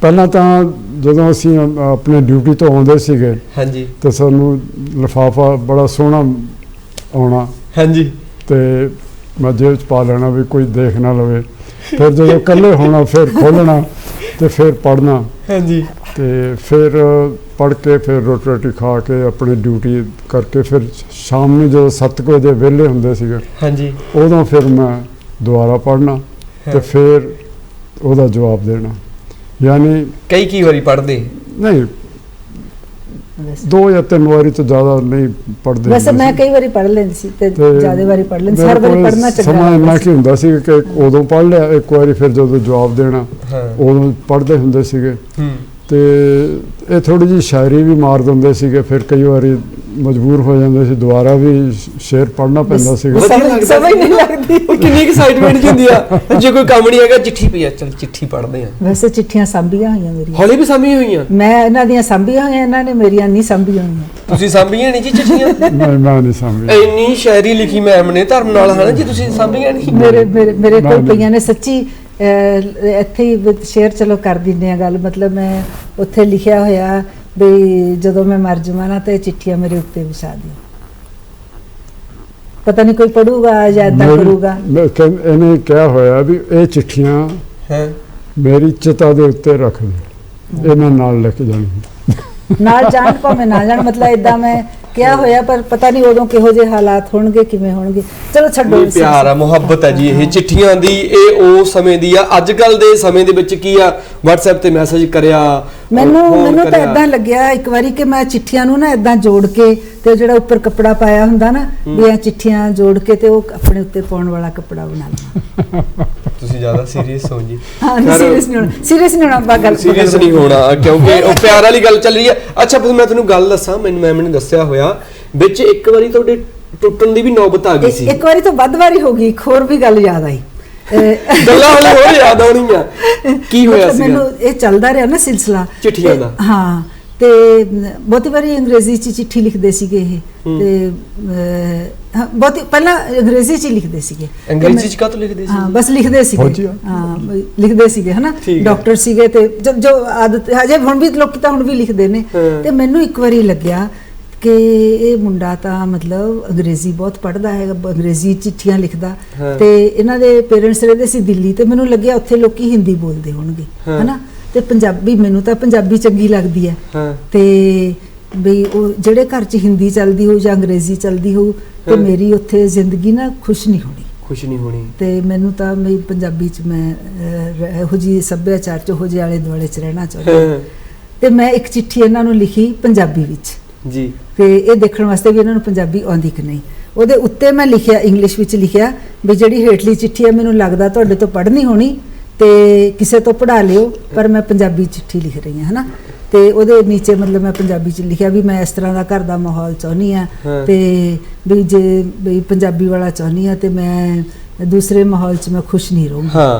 ਪਹਿਲਾਂ ਤਾਂ ਜਦੋਂ ਅਸੀਂ ਆਪਣੇ ਡਿਊਟੀ ਤੋਂ ਆਉਂਦੇ ਸੀਗੇ ਹਾਂਜੀ ਤੇ ਸਾਨੂੰ ਲਿਫਾਫਾ ਬੜਾ ਸੋਹਣਾ ਆਉਣਾ ਹਾਂਜੀ ਤੇ ਮੈਂ ਜੇਬ 'ਚ ਪਾ ਲੈਣਾ ਵੀ ਕੋਈ ਦੇਖ ਨਾ ਲਵੇ। ਫਿਰ ਜਦੋਂ ਇਕੱਲੇ ਹੋਣਾ ਫਿਰ ਖੋਲ੍ਹਣਾ ਤੇ ਫਿਰ ਪੜ੍ਹਨਾ ਹਾਂਜੀ ਤੇ ਫਿਰ ਪੜ੍ਹ ਕੇ ਫਿਰ ਰੋਟੀ ਖਾ ਕੇ ਆਪਣੀ ਡਿਊਟੀ ਕਰਕੇ ਫਿਰ ਸ਼ਾਮ ਨੂੰ ਜਦੋਂ 7 ਵਜੇ ਵਿਹਲੇ ਹੁੰਦੇ ਸੀਗੇ ਹਾਂਜੀ ਉਦੋਂ ਫਿਰ ਮੈਂ ਦੁਬਾਰਾ ਪੜ੍ਹਨਾ ਤੇ ਫਿਰ ਉਹਦਾ ਜਵਾਬ ਦੇਣਾ। ਯਾਨੀ ਕਈ ਵਾਰੀ ਪੜ੍ਹਦੇ? ਨਹੀਂ, 2 ਜਾਂ 3 ਵਾਰੀ ਤੋਂ ਜ਼ਿਆਦਾ ਨਹੀਂ ਪੜ੍ਹਦੇ। ਵੈਸੇ ਮੈਂ ਕਈ ਵਾਰੀ ਪੜ੍ਹ ਲੈਂਦੀ ਸੀ ਤੇ ਜ਼ਿਆਦਾ ਵਾਰੀ ਪੜ੍ਹ ਲੈਂਦੀ, ਹਰ ਵਾਰੀ ਪੜ੍ਹਨਾ ਚੰਗਾ ਸਮਾਂ ਇੰਨਾ ਲੱਗਦਾ ਕੀ ਹੁੰਦਾ ਸੀ ਕਿ ਉਦੋਂ ਪੜ੍ਹ ਲਿਆ ਇੱਕ ਵਾਰੀ, ਫਿਰ ਜਦੋਂ ਜਵਾਬ ਦੇਣਾ ਹਾਂ ਉਦੋਂ ਪੜ੍ਹਦੇ ਹੁੰਦੇ ਸੀਗੇ। ਹੂੰ ਤੇ ਇਹ ਥੋੜੀ ਜਿਹੀ ਸ਼ਾਇਰੀ ਵੀ ਮਾਰ ਦਿੰਦੇ ਸੀਗੇ, ਫਿਰ ਕਈ ਵਾਰੀ ਮਜਬੂਰ ਹੋ ਜਾਂਦੇ ਸੀ ਦੁਬਾਰਾ ਵੀ ਸ਼ੇਰ ਪੜ੍ਹਨਾ ਪੈਂਦਾ ਸੀਗਾ। ਵਧੀਆ ਲੱਗਦਾ ਸਮਝ ਨਹੀਂ ਲੱਗਦੀ। ਉਹ ਕਿੰਨੀ ਐਕਸਾਈਟਮੈਂਟ ਜੀ ਹੁੰਦੀ ਆ, ਜੇ ਕੋਈ ਕੰਮ ਨਹੀਂ ਹੈਗਾ ਚਿੱਠੀ ਪਈ ਆ, ਚਲ ਚਿੱਠੀ ਪੜ੍ਹਦੇ ਆ। ਵੈਸੇ ਚਿੱਠੀਆਂ ਸਾਂਭੀਆਂ ਹੋਈਆਂ ਮੇਰੀਆਂ, ਹੌਲੀ ਵੀ ਸਾਂਭੀਆਂ ਹੋਈਆਂ? ਮੈਂ ਇਹਨਾਂ ਦੀਆਂ ਸਾਂਭੀਆਂ ਹੋਈਆਂ, ਇਹਨਾਂ ਨੇ ਮੇਰੀਆਂ ਨਹੀਂ ਸਾਂਭੀਆਂ ਹੋਈਆਂ। ਤੁਸੀਂ ਸਾਂਭੀਆਂ ਨਹੀਂ ਜੀ ਚਿੱਠੀਆਂ? ਨਹੀਂ, ਮੈਂ ਨਹੀਂ ਸਮਝਿਆ। ਇੰਨੀ ਸ਼ਾਇਰੀ ਲਿਖੀ ਮੈਮ ਨੇ ਧਰਮ ਨਾਲ, ਹਨਾ ਜੀ, ਤੁਸੀਂ ਸਾਂਭੀਆਂ ਨਹੀਂ? ਮੇਰੇ ਕੋਲ ਨਹੀਂ। ਪਈਆਂ ਨੇ ਸੱਚੀ। ਇੱਥੇ ਹੀ ਸ਼ੇਅਰ ਚਲੋ ਕਰ ਦਿੰਦੇ ਆ ਗੱਲ। ਮਤਲਬ ਮੈਂ ਉੱਥੇ ਲਿਖਿਆ ਹੋਇਆ ਵੀ ਜਦੋਂ ਮੈਂ ਮਰ ਜਾਵਾਂ ਨਾ ਤੇ ਚਿੱਠੀਆਂ ਮੇਰੇ ਉੱਤੇ ਵਿਛਾ ਦਿਓ, ਪਤਾ ਨਹੀਂ ਕੋਈ ਪੜੂਗਾ ਜਾਂ ਏਦਾਂ ਕਰੂਗਾ। ਇਹਨੇ ਕਿਹਾ ਹੋਇਆ ਵੀ ਇਹ ਚਿੱਠੀਆਂ ਹਾਂ ਮੇਰੀ ਚਿਤਾ ਦੇ ਉੱਤੇ ਰੱਖ ਦੇ, ਇਹ ਮੈਂ ਨਾਲ ਲੈ ਕੇ ਜਾਣੀ। ਨਾਲ ਜਾਣ ਭਾਵੇਂ ਨਾ ਜਾਣ, ਮਤਲਬ ਏਦਾਂ ਮੈਂ ਕਿਹਾ ਹੋਇਆ, ਪਰ ਪਤਾ ਨਹੀਂ ਉਦੋਂ ਕਿਹੋ ਜਿਹੇ ਹਾਲਾਤ ਹੋਣਗੇ, ਕਿਵੇਂ ਹੋਣਗੇ। ਚਲੋ ਛੱਡੋ। ਨਹੀਂ, ਪਿਆਰ ਆ, ਮੁਹੱਬਤ ਹੈ ਜੀ ਇਹ ਚਿੱਠੀਆਂ ਦੀ। ਇਹ ਉਹ ਸਮੇਂ ਦੀ ਆ। ਅੱਜ ਕੱਲ ਦੇ ਸਮੇਂ ਦੇ ਵਿੱਚ ਕੀ ਆ, WhatsApp ਤੇ ਮੈਸੇਜ ਕਰਿਆ, ਮੈਨੂੰ ਤਾਂ ਇਦਾਂ ਲੱਗਿਆ ਇੱਕ ਵਾਰੀ ਕਿ ਮੈਂ ਚਿੱਠੀਆਂ ਨੂੰ ਨਾ ਇਦਾਂ ਜੋੜ ਕੇ ਤੇ ਜਿਹੜਾ ਉੱਪਰ ਕੱਪੜਾ ਪਾਇਆ ਹੁੰਦਾ ਨਾ ਵੀ ਇਹ ਚਿੱਠੀਆਂ ਜੋੜ ਕੇ ਤੇ ਉਹ ਆਪਣੇ ਉੱਤੇ ਪਾਉਣ ਵਾਲਾ ਕੱਪੜਾ ਬਣਾ ਲਵਾਂ। ਤੁਸੀਂ ਜ਼ਿਆਦਾ ਸੀਰੀਅਸ ਹੋ ਜੀ? ਹਾਂ, ਸੀਰੀਅਸ ਨਹੀਂ ਹੋਣਾ, ਸੀਰੀਅਸ ਨਹੀਂ ਹੋਣਾ, ਆਪਾਂ ਗੱਲ ਸੀਰੀਅਸ ਨਹੀਂ ਹੋਣਾ ਕਿਉਂਕਿ ਉਹ ਪਿਆਰ ਵਾਲੀ ਗੱਲ ਚੱਲ ਰਹੀ ਹੈ। ਅੱਛਾ, ਮੈਂ ਤੈਨੂੰ ਗੱਲ ਦੱਸਾਂ, ਮੈਨੂੰ ਮੈਮ ਨੇ ਦੱਸਿਆ ਹੋਇਆ ਵਿੱਚ ਇੱਕ ਵਾਰੀ ਤੁਹਾਡੇ ਟੁੱਟਣ ਦੀ ਵੀ ਨੌਬਤ ਆ ਗਈ ਸੀ। ਇੱਕ ਵਾਰੀ ਤਾਂ ਵੱਧ ਵਾਰੀ ਹੋ ਗਈ। ਇੱਕ ਹੋਰ ਵੀ ਗੱਲ ਯਾਦ ਆਈ, ਗੱਲਾਂ ਹਲੇ ਹੋਰ ਯਾਦ ਆਉਣੀਆਂ। ਕੀ ਹੋਇਆ ਸੀ? ਮੈਨੂੰ ਇਹ ਚੱਲਦਾ ਰਿਹਾ ਨਾ ਸਿਲਸਿਲਾ ਚਿੱਠੀਆਂ ਦਾ। ਹਾਂ, ਤੇ ਬਹੁਤੀ ਵਾਰੀ ਅੰਗਰੇਜ਼ੀ ਚ ਚਿੱਠੀ ਲਿਖਦੇ ਸੀਗੇ ਇਹ ਤੇ ਬਹੁਤੀ ਪਹਿਲਾਂ ਅੰਗਰੇਜ਼ੀ ਚ ਲਿਖਦੇ ਸੀਗੇ। ਅੰਗਰੇਜ਼ੀ ਚ ਕਾਹਤੋਂ ਲਿਖਦੇ ਸੀ? ਹਾਂ, ਬਸ ਲਿਖਦੇ ਸੀਗੇ। ਹਾਂ, ਲਿਖਦੇ ਸੀਗੇ, ਹਨਾ। ਡਾਕਟਰ ਸੀਗੇ ਤੇ ਜੋ ਆਦਤ ਹਜੇ ਹੁਣ ਵੀ ਲੋਕੀ ਤਾਂ ਹੁਣ ਵੀ ਲਿਖਦੇ ਨੇ। ਤੇ ਮੈਨੂੰ ਇੱਕ ਵਾਰੀ ਲੱਗਿਆ ਕਿ ਇਹ ਮੁੰਡਾ ਤਾਂ ਮਤਲਬ ਅੰਗਰੇਜ਼ੀ ਬਹੁਤ ਪੜ੍ਹਦਾ ਹੈਗਾ, ਅੰਗਰੇਜ਼ੀ ਚਿੱਠੀਆਂ ਲਿਖਦਾ। ਤੇ ਇਹਨਾਂ ਦੇ ਪੇਰੈਂਟਸ ਰਹਿੰਦੇ ਸੀ ਦਿੱਲੀ, ਤੇ ਮੈਨੂੰ ਲੱਗਿਆ ਉੱਥੇ ਲੋਕੀ ਹਿੰਦੀ ਬੋਲਦੇ ਹੋਣਗੇ, ਹਨਾ। ਤੇ ਪੰਜਾਬੀ, ਮੈਨੂੰ ਤਾਂ ਪੰਜਾਬੀ ਚੰਗੀ ਲੱਗਦੀ ਹੈ ਤੇ ਵੀ ਉਹ ਜਿਹੜੇ ਘਰ 'ਚ ਹਿੰਦੀ ਚੱਲਦੀ ਹੋਊ ਜਾਂ ਅੰਗਰੇਜ਼ੀ ਚੱਲਦੀ ਹੋਊ ਤੇ ਮੇਰੀ ਉੱਥੇ ਜ਼ਿੰਦਗੀ ਨਾ ਖੁਸ਼ ਨਹੀਂ ਹੋਣੀ। ਤੇ ਮੈਨੂੰ ਤਾਂ ਮੈਂ ਪੰਜਾਬੀ 'ਚ ਮੈਂ ਇਹੋ ਜਿਹੀ ਸੱਭਿਆਚਾਰ 'ਚ ਇਹੋ ਜਿਹੇ ਆਲੇ ਦੁਆਲੇ 'ਚ ਰਹਿਣਾ ਚਾਹੁੰਦੀ। ਤੇ ਮੈਂ ਇੱਕ ਚਿੱਠੀ ਇਹਨਾਂ ਨੂੰ ਲਿਖੀ ਪੰਜਾਬੀ ਵਿੱਚ ਜੀ, ਤੇ ਇਹ ਦੇਖਣ ਵਾਸਤੇ ਵੀ ਇਹਨਾਂ ਨੂੰ ਪੰਜਾਬੀ ਆਉਂਦੀ ਕਿ ਨਹੀਂ। ਉਹਦੇ ਉੱਤੇ ਮੈਂ ਲਿਖਿਆ, ਇੰਗਲਿਸ਼ ਵਿੱਚ ਲਿਖਿਆ ਵੀ ਜਿਹੜੀ ਹੇਠਲੀ ਚਿੱਠੀ ਹੈ ਮੈਨੂੰ ਲੱਗਦਾ ਤੁਹਾਡੇ ਤੋਂ ਪੜ੍ਹਨੀ ਹੋਣੀ ਤੇ ਕਿਸੇ ਤੋਂ ਪੜ੍ਹਾ ਲਿਓ, ਪਰ ਮੈਂ ਪੰਜਾਬੀ ਚਿੱਠੀ ਲਿਖ ਰਹੀ ਹਾਂ, ਹਨਾ। ਤੇ ਉਹਦੇ ਨੀਚੇ ਮਤਲਬ ਮੈਂ ਪੰਜਾਬੀ ਚ ਲਿਖਿਆ ਵੀ ਮੈਂ ਇਸ ਤਰ੍ਹਾਂ ਦਾ ਘਰ ਦਾ ਮਾਹੌਲ ਚਾਹੁੰਦੀ ਆ ਤੇ ਵੀ ਜੇ ਵੀ ਪੰਜਾਬੀ ਵਾਲਾ ਚਾਹੁੰਦੀ ਆ ਤੇ ਮੈਂ ਦੂਸਰੇ ਮਾਹੌਲ ਚ ਮੈਂ ਖੁਸ਼ ਨਹੀਂ ਰਹੂੰਗੀ।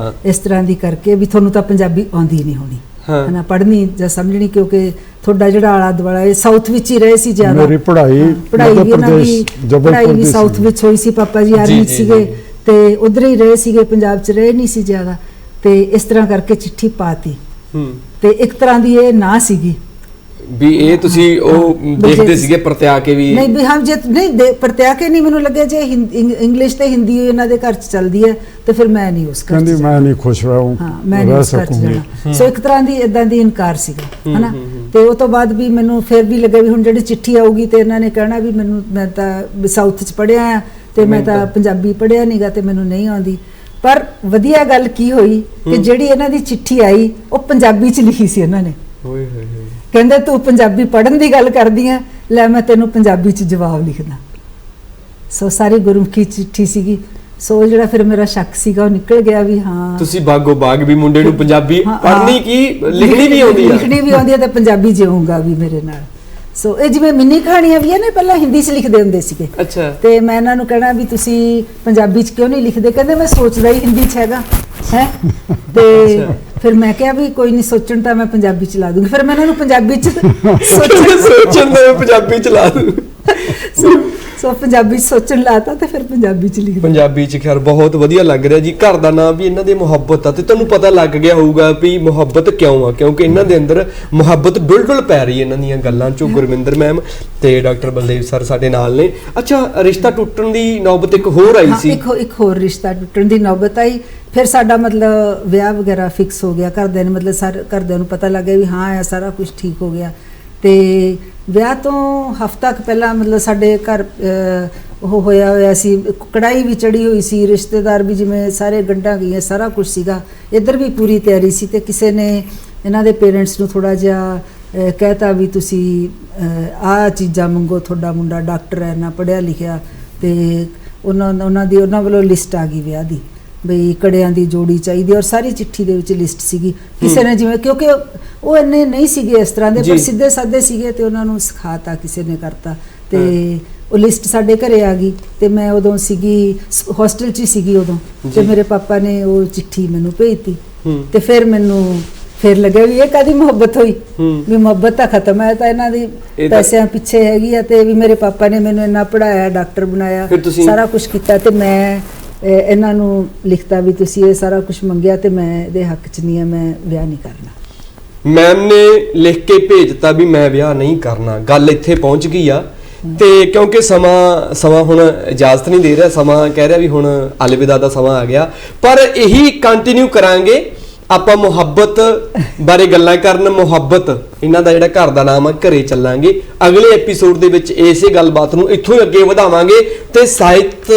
ਇਸ ਤਰ੍ਹਾਂ ਦੀ ਕਰਕੇ ਵੀ ਤੁਹਾਨੂੰ ਤਾਂ ਪੰਜਾਬੀ ਆਉਂਦੀ ਨਹੀਂ ਹੋਣੀ, ਹਨਾ, ਪੜ੍ਹਨੀ ਜਾਂ ਸਮਝਣੀ, ਕਿਉਂਕਿ ਤੇ ਜਿਹੜਾ ਆਲਾ ਦੁਆਲਾ ਇਹ ਸਾਊਥ ਵਿੱਚ ਹੀ ਰਹੇ ਸੀ ਜ਼ਿਆਦਾ। ਮੇਰੀ ਪੜ੍ਹਾਈ ਵੀ ਸਾਊਥ ਵਿੱਚ ਹੋਈ ਸੀ। ਪਾਪਾ ਜੀ ਆਰਮੀ ਸੀਗੇ ਤੇ ਉਧਰ ਹੀ ਰਹੇ ਸੀਗੇ, ਪੰਜਾਬ ਚ ਰਹੇ ਨਹੀਂ ਸੀ ਜ਼ਿਆਦਾ। ਤੇ ਇਸ ਤਰ੍ਹਾਂ ਕਰਕੇ ਚਿੱਠੀ ਪਾਤੀ ਤੇ ਇੱਕ ਤਰ੍ਹਾਂ ਦੀ ਇਹ ਨਾ ਸੀਗੀ ਵੀ ਇਹ ਤੁਸੀਂ ਉਹ ਦੇਖਦੇ ਸੀਗੇ ਪਰਤਿਆ ਕੇ ਵੀ? ਨਹੀਂ ਵੀ ਹਾਂ, ਜੇ ਨਹੀਂ ਪਰਤਿਆ ਕੇ ਨਹੀਂ, ਮੈਨੂੰ ਲੱਗਿਆ ਜੇ ਇੰਗਲਿਸ਼ ਤੇ ਹਿੰਦੀ ਇਹਨਾਂ ਦੇ ਘਰ ਚ ਚੱਲਦੀ ਹੈ ਤੇ ਫਿਰ ਮੈਂ ਨਹੀਂ ਉਸ ਘਰ ਚ, ਮੈਂ ਨਹੀਂ ਖੁਸ਼ ਰਹੂੰ, ਮੈਂ ਨਹੀਂ ਉਸ ਘਰ ਚ ਜਾਣਾ। ਸੋ ਇੱਕ ਤਰ੍ਹਾਂ ਦੀ ਇਦਾਂ ਦੀ ਇਨਕਾਰ ਸੀਗਾ, ਹਨਾ। ਤੇ ਉਹ ਤੋਂ ਬਾਅਦ ਵੀ ਮੈਨੂੰ ਫਿਰ ਵੀ ਲੱਗਾ ਵੀ ਹੁਣ ਜਿਹੜੀ ਚਿੱਠੀ ਆਊਗੀ ਤੇ ਇਹਨਾਂ ਨੇ ਕਹਿਣਾ ਵੀ ਮੈਂ ਤਾਂ ਸਾਊਥ ਚ ਪੜ੍ਹਿਆ ਆ ਤੇ ਮੈਂ ਤਾਂ ਪੰਜਾਬੀ ਪੜ੍ਹਿਆ ਨਹੀਂਗਾ ਤੇ ਮੈਨੂੰ ਨਹੀਂ ਆਉਂਦੀ। ਪਰ ਵਧੀਆ ਗੱਲ ਕੀ ਹੋਈ ਕਿ ਜਿਹੜੀ ਇਹਨਾਂ ਦੀ ਚਿੱਠੀ ਆਈ ਉਹ ਪੰਜਾਬੀ ਚ ਲਿਖੀ ਸੀ ਇਹਨਾਂ ਨੇ। ਕਹਿੰਦੇ ਤੂੰ ਪੰਜਾਬੀ ਪੜ੍ਹਨ ਦੀ ਗੱਲ ਕਰਦੀ ਆ, ਲੈ ਮੈਂ ਤੈਨੂੰ ਪੰਜਾਬੀ ਚ ਜਵਾਬ ਲਿਖਦਾ। ਸੋ ਸਾਰੀ ਗੁਰਮੁਖੀ ਚਿੱਠੀ ਸੀਗੀ ਸੋ ਜਿਹੜਾ ਫਿਰ ਮੇਰਾ ਸ਼ੱਕ ਸੀਗਾ ਉਹ ਨਿਕਲ ਗਿਆ ਵੀ ਹਾਂ ਤੁਸੀਂ ਬਾਗੋ ਬਾਗ ਵੀ ਮੁੰਡੇ ਨੂੰ ਪੰਜਾਬੀ ਹਾਂ, ਪੜ੍ਹਨੀ ਹਾਂ। ਕੀ ਲਿਖਣੀ ਵੀ ਆਉਂਦੀ ਆ। ਲਿਖਣੀ ਵੀ ਆਉਂਦੀ ਹੈ ਤੇ ਪੰਜਾਬੀ ਜਿਉਂਗਾ ਵੀ ਮੇਰੇ ਨਾਲ। ਸੋ ਇਹ ਜਿਵੇਂ ਮਿੰਨੀ ਕਹਾਣੀਆਂ ਵੀ ਹੈ ਨਾ, ਪਹਿਲਾਂ ਹਿੰਦੀ 'ਚ ਲਿਖਦੇ ਹੁੰਦੇ ਸੀਗੇ ਅੱਛਾ। ਤੇ ਮੈਂ ਇਹਨਾਂ ਨੂੰ ਕਹਿਣਾ ਵੀ ਤੁਸੀਂ ਪੰਜਾਬੀ 'ਚ ਕਿਉਂ ਨਹੀਂ ਲਿਖਦੇ, ਕਹਿੰਦੇ ਮੈਂ ਸੋਚਦਾ ਹੀ ਹਿੰਦੀ 'ਚ ਹੈਗਾ ਹੈ। ਤੇ ਫਿਰ ਮੈਂ ਕਿਹਾ ਵੀ ਕੋਈ ਨਹੀਂ, ਸੋਚਣ ਤਾਂ ਮੈਂ ਪੰਜਾਬੀ 'ਚ ਲਾ ਦੂੰਗੀ। ਫਿਰ ਮੈਂ ਇਹਨਾਂ ਨੂੰ ਪੰਜਾਬੀ 'ਚ ਸੋਚਣ ਦਾ ਪੰਜਾਬੀ ਚ ਲਾ ਦੂੰ। ਸੋ ਪੰਜਾਬੀ 'ਚ ਸੋਚਣ ਲਾਤਾ ਤੇ ਫਿਰ ਪੰਜਾਬੀ 'ਚ ਲਿਖ ਪੰਜਾਬੀ ਚ ਖੈਰ ਬਹੁਤ ਵਧੀਆ ਲੱਗ ਰਿਹਾ ਜੀ। ਘਰ ਦਾ ਨਾਮ ਵੀ ਇਹਨਾਂ ਦੀ ਮੁਹੱਬਤ ਆ ਤੇ ਤੁਹਾਨੂੰ ਪਤਾ ਲੱਗ ਗਿਆ ਹੋਊਗਾ ਵੀ ਮੁਹੱਬਤ ਕਿਉਂ ਆ, ਕਿਉਂਕਿ ਇਹਨਾਂ ਦੇ ਅੰਦਰ ਮੁਹੱਬਤ ਬਿਲਕੁਲ ਪੈ ਰਹੀ ਹੈ ਇਹਨਾਂ ਦੀਆਂ ਗੱਲਾਂ ਚੋਂ। ਗੁਰਵਿੰਦਰ ਮੈਮ ਤੇ ਡਾਕਟਰ ਬਲਦੇਵ ਸਰ ਸਾਡੇ ਨਾਲ ਨੇ। ਅੱਛਾ, ਰਿਸ਼ਤਾ ਟੁੱਟਣ ਦੀ ਨੌਬਤ ਇੱਕ ਹੋਰ ਆਈ ਸੀ। ਇੱਕ ਹੋਰ ਰਿਸ਼ਤਾ ਟੁੱਟਣ ਦੀ ਨੌਬਤ ਆਈ। ਫਿਰ ਸਾਡਾ ਮਤਲਬ ਵਿਆਹ ਵਗੈਰਾ ਫਿਕਸ ਹੋ ਗਿਆ। ਘਰਦਿਆਂ ਨੇ ਮਤਲਬ ਸਾਰੇ ਘਰਦਿਆਂ ਨੂੰ ਪਤਾ ਲੱਗ ਗਿਆ ਵੀ ਹਾਂ ਇਹ ਸਾਰਾ ਕੁਝ ਠੀਕ ਹੋ ਗਿਆ। ਤੇ ਵਿਆਹ ਤੋਂ ਹਫ਼ਤਾ ਕੁ ਪਹਿਲਾਂ ਮਤਲਬ ਸਾਡੇ ਘਰ ਉਹ ਹੋਇਆ ਸੀ, ਕੜਾਈ ਵੀ ਚੜੀ ਹੋਈ ਸੀ, ਰਿਸ਼ਤੇਦਾਰ ਵੀ ਜਿਵੇਂ ਸਾਰੇ ਗੰਢਾਂ ਗਈਆਂ, ਸਾਰਾ ਕੁਝ ਸੀਗਾ। ਇੱਧਰ ਵੀ ਪੂਰੀ ਤਿਆਰੀ ਸੀ ਤੇ ਕਿਸੇ ਨੇ ਇਹਨਾਂ ਦੇ ਪੇਰੈਂਟਸ ਨੂੰ ਥੋੜਾ ਜਿਹਾ ਕਹਿਤਾ ਵੀ ਤੁਸੀਂ ਆਹ ਚੀਜ਼ਾਂ ਮੰਗੋ, ਤੁਹਾਡਾ ਮੁੰਡਾ ਡਾਕਟਰ ਹੈ, ਨਾ ਪੜ੍ਹਿਆ ਲਿਖਿਆ। ਤੇ ਉਹਨਾਂ ਵੱਲੋਂ ਲਿਸਟ ਆ ਗਈ ਵਿਆਹ ਦੀ, ਬਈ ਕੜਿਆਂ ਦੀ ਜੋੜੀ ਚਾਹੀਦੀ, ਔਰ ਸਾਰੀ ਚਿੱਠੀ ਦੇ ਵਿੱਚ ਲਿਸਟ ਸੀਗੀ। ਕਿਸੇ ਨੇ ਜਿਵੇਂ, ਕਿਉਂਕਿ ਉਹ ਇੰਨੇ ਨਹੀਂ ਸੀਗੇ ਇਸ ਤਰ੍ਹਾਂ ਦੇ, ਪਰ ਸਿੱਧੇ ਸਾਦੇ ਸੀਗੇ ਤੇ ਉਹਨਾਂ ਨੂੰ ਸਿਖਾਤਾ, ਕਿਸੇ ਨੇ ਕਰਤਾ। ਤੇ ਉਹ ਲਿਸਟ ਸਾਡੇ ਘਰੇ ਆ ਗਈ ਤੇ ਮੈਂ ਉਦੋਂ ਸੀਗੀ ਹੋਸਟਲ 'ਚ ਹੀ ਸੀਗੀ ਉਦੋਂ। ਤੇ ਮੇਰੇ ਪਾਪਾ ਨੇ ਉਹ ਚਿੱਠੀ ਮੈਨੂੰ ਭੇਜਤੀ ਤੇ ਫਿਰ ਮੈਨੂੰ ਫਿਰ ਲੱਗਿਆ ਵੀ ਇਹ ਕਾਦੀ ਮੁਹੱਬਤ ਹੋਈ, ਵੀ ਮੁਹੱਬਤ ਤਾਂ ਖਤਮ ਹੈ, ਤਾਂ ਇਹਨਾਂ ਦੀ ਪੈਸਿਆਂ ਪਿੱਛੇ ਹੈਗੀ ਆ। ਤੇ ਵੀ ਮੇਰੇ ਪਾਪਾ ਨੇ ਮੈਨੂੰ ਇੰਨਾ ਪੜ੍ਹਾਇਆ, ਡਾਕਟਰ ਬਣਾਇਆ, ਸਾਰਾ ਕੁਝ ਕੀਤਾ, ਤੇ ਮੈਂ ਇਹਨਾਂ ਨੂੰ ਲਿਖਤਾ ਵੀ ਤੁਸੀਂ ਇਹ ਸਾਰਾ ਕੁਝ ਮੰਗਿਆ ਤੇ ਮੈਂ ਇਹਦੇ ਹੱਕ 'ਚ ਨਹੀਂ ਆ, ਮੈਂ ਵਿਆਹ ਨਹੀਂ ਕਰਨਾ। ਮੈਮ ਨੇ ਲਿਖ ਕੇ ਭੇਜਤਾ ਵੀ ਮੈਂ ਵਿਆਹ ਨਹੀਂ ਕਰਨਾ। ਗੱਲ ਇੱਥੇ ਪਹੁੰਚ ਗਈ ਆ। ਤੇ ਕਿਉਂਕਿ ਸਮਾਂ ਹੁਣ ਇਜਾਜ਼ਤ ਨਹੀਂ ਦੇ ਰਿਹਾ, ਸਮਾਂ ਕਹਿ ਰਿਹਾ ਵੀ ਹੁਣ ਅਲਵਿਦਾ ਦਾ ਸਮਾਂ ਆ ਗਿਆ, ਪਰ ਇਹੀ ਕੰਟੀਨਿਊ ਕਰਾਂਗੇ ਆਪਾਂ ਮੁਹੱਬਤ ਬਾਰੇ ਗੱਲਾਂ ਕਰਨ। ਮੁਹੱਬਤ ਇਹਨਾਂ ਦਾ ਜਿਹੜਾ ਘਰ ਦਾ ਨਾਮ ਆ, ਘਰੇ ਚੱਲਾਂਗੇ ਅਗਲੇ ਐਪੀਸੋਡ ਦੇ ਵਿੱਚ। ਇਸੇ ਗੱਲਬਾਤ ਨੂੰ ਇੱਥੋਂ ਹੀ ਅੱਗੇ ਵਧਾਵਾਂਗੇ ਤੇ ਸਾਹਿਤ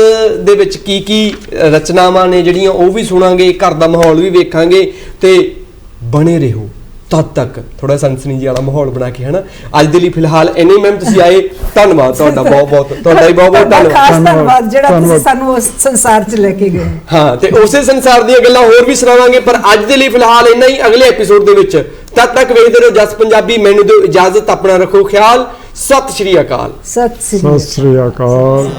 ਦੇ ਵਿੱਚ ਕੀ ਕੀ ਰਚਨਾਵਾਂ ਨੇ ਜਿਹੜੀਆਂ ਉਹ ਵੀ ਸੁਣਾਂਗੇ, ਘਰ ਦਾ ਮਾਹੌਲ ਵੀ ਵੇਖਾਂਗੇ। ਤੇ ਬਣੇ ਰਹੋ ਤਦ ਤੱਕ ਥੋੜਾ ਸਨਸਨੀ ਵਾਲਾ ਮਾਹੌਲ ਬਣਾ ਕੇ, ਹਨਾ। ਅੱਜ ਦੇ ਲਈ ਫਿਲਹਾਲ ਇੰਨੇ। ਮੈਮ ਤੁਸੀਂ ਆਏ, ਧੰਨਵਾਦ ਤੁਹਾਡਾ, ਬਹੁਤ ਬਹੁਤ ਤੁਹਾਡਾ ਹੀ ਬਹੁਤ ਬਹੁਤ ਧੰਨਵਾਦ ਜਿਹੜਾ ਤੁਸੀਂ ਸਾਨੂੰ ਉਸ ਸੰਸਾਰ 'ਚ ਲੈ ਕੇ ਗਏ। ਹਾਂ, ਤੇ ਉਸੇ ਸੰਸਾਰ ਦੀਆਂ ਗੱਲਾਂ ਹੋਰ ਵੀ ਸੁਣਾਵਾਂਗੇ, ਪਰ ਅੱਜ ਦੇ ਲਈ ਫਿਲਹਾਲ ਇੰਨਾ ਹੀ। ਅਗਲੇ ਐਪੀਸੋਡ ਦੇ ਵਿੱਚ ਤਦ ਤੱਕ ਵੇਖਦੇ ਰਹੋ ਜਸ ਪੰਜਾਬੀ। ਮੈਨੂੰ ਦਿਓ ਇਜਾਜ਼ਤ, ਆਪਣਾ ਰੱਖੋ ਖਿਆਲ। ਸਤਿ ਸ਼੍ਰੀ ਅਕਾਲ। ਸਤਿ ਸ਼੍ਰੀ ਅਕਾਲ।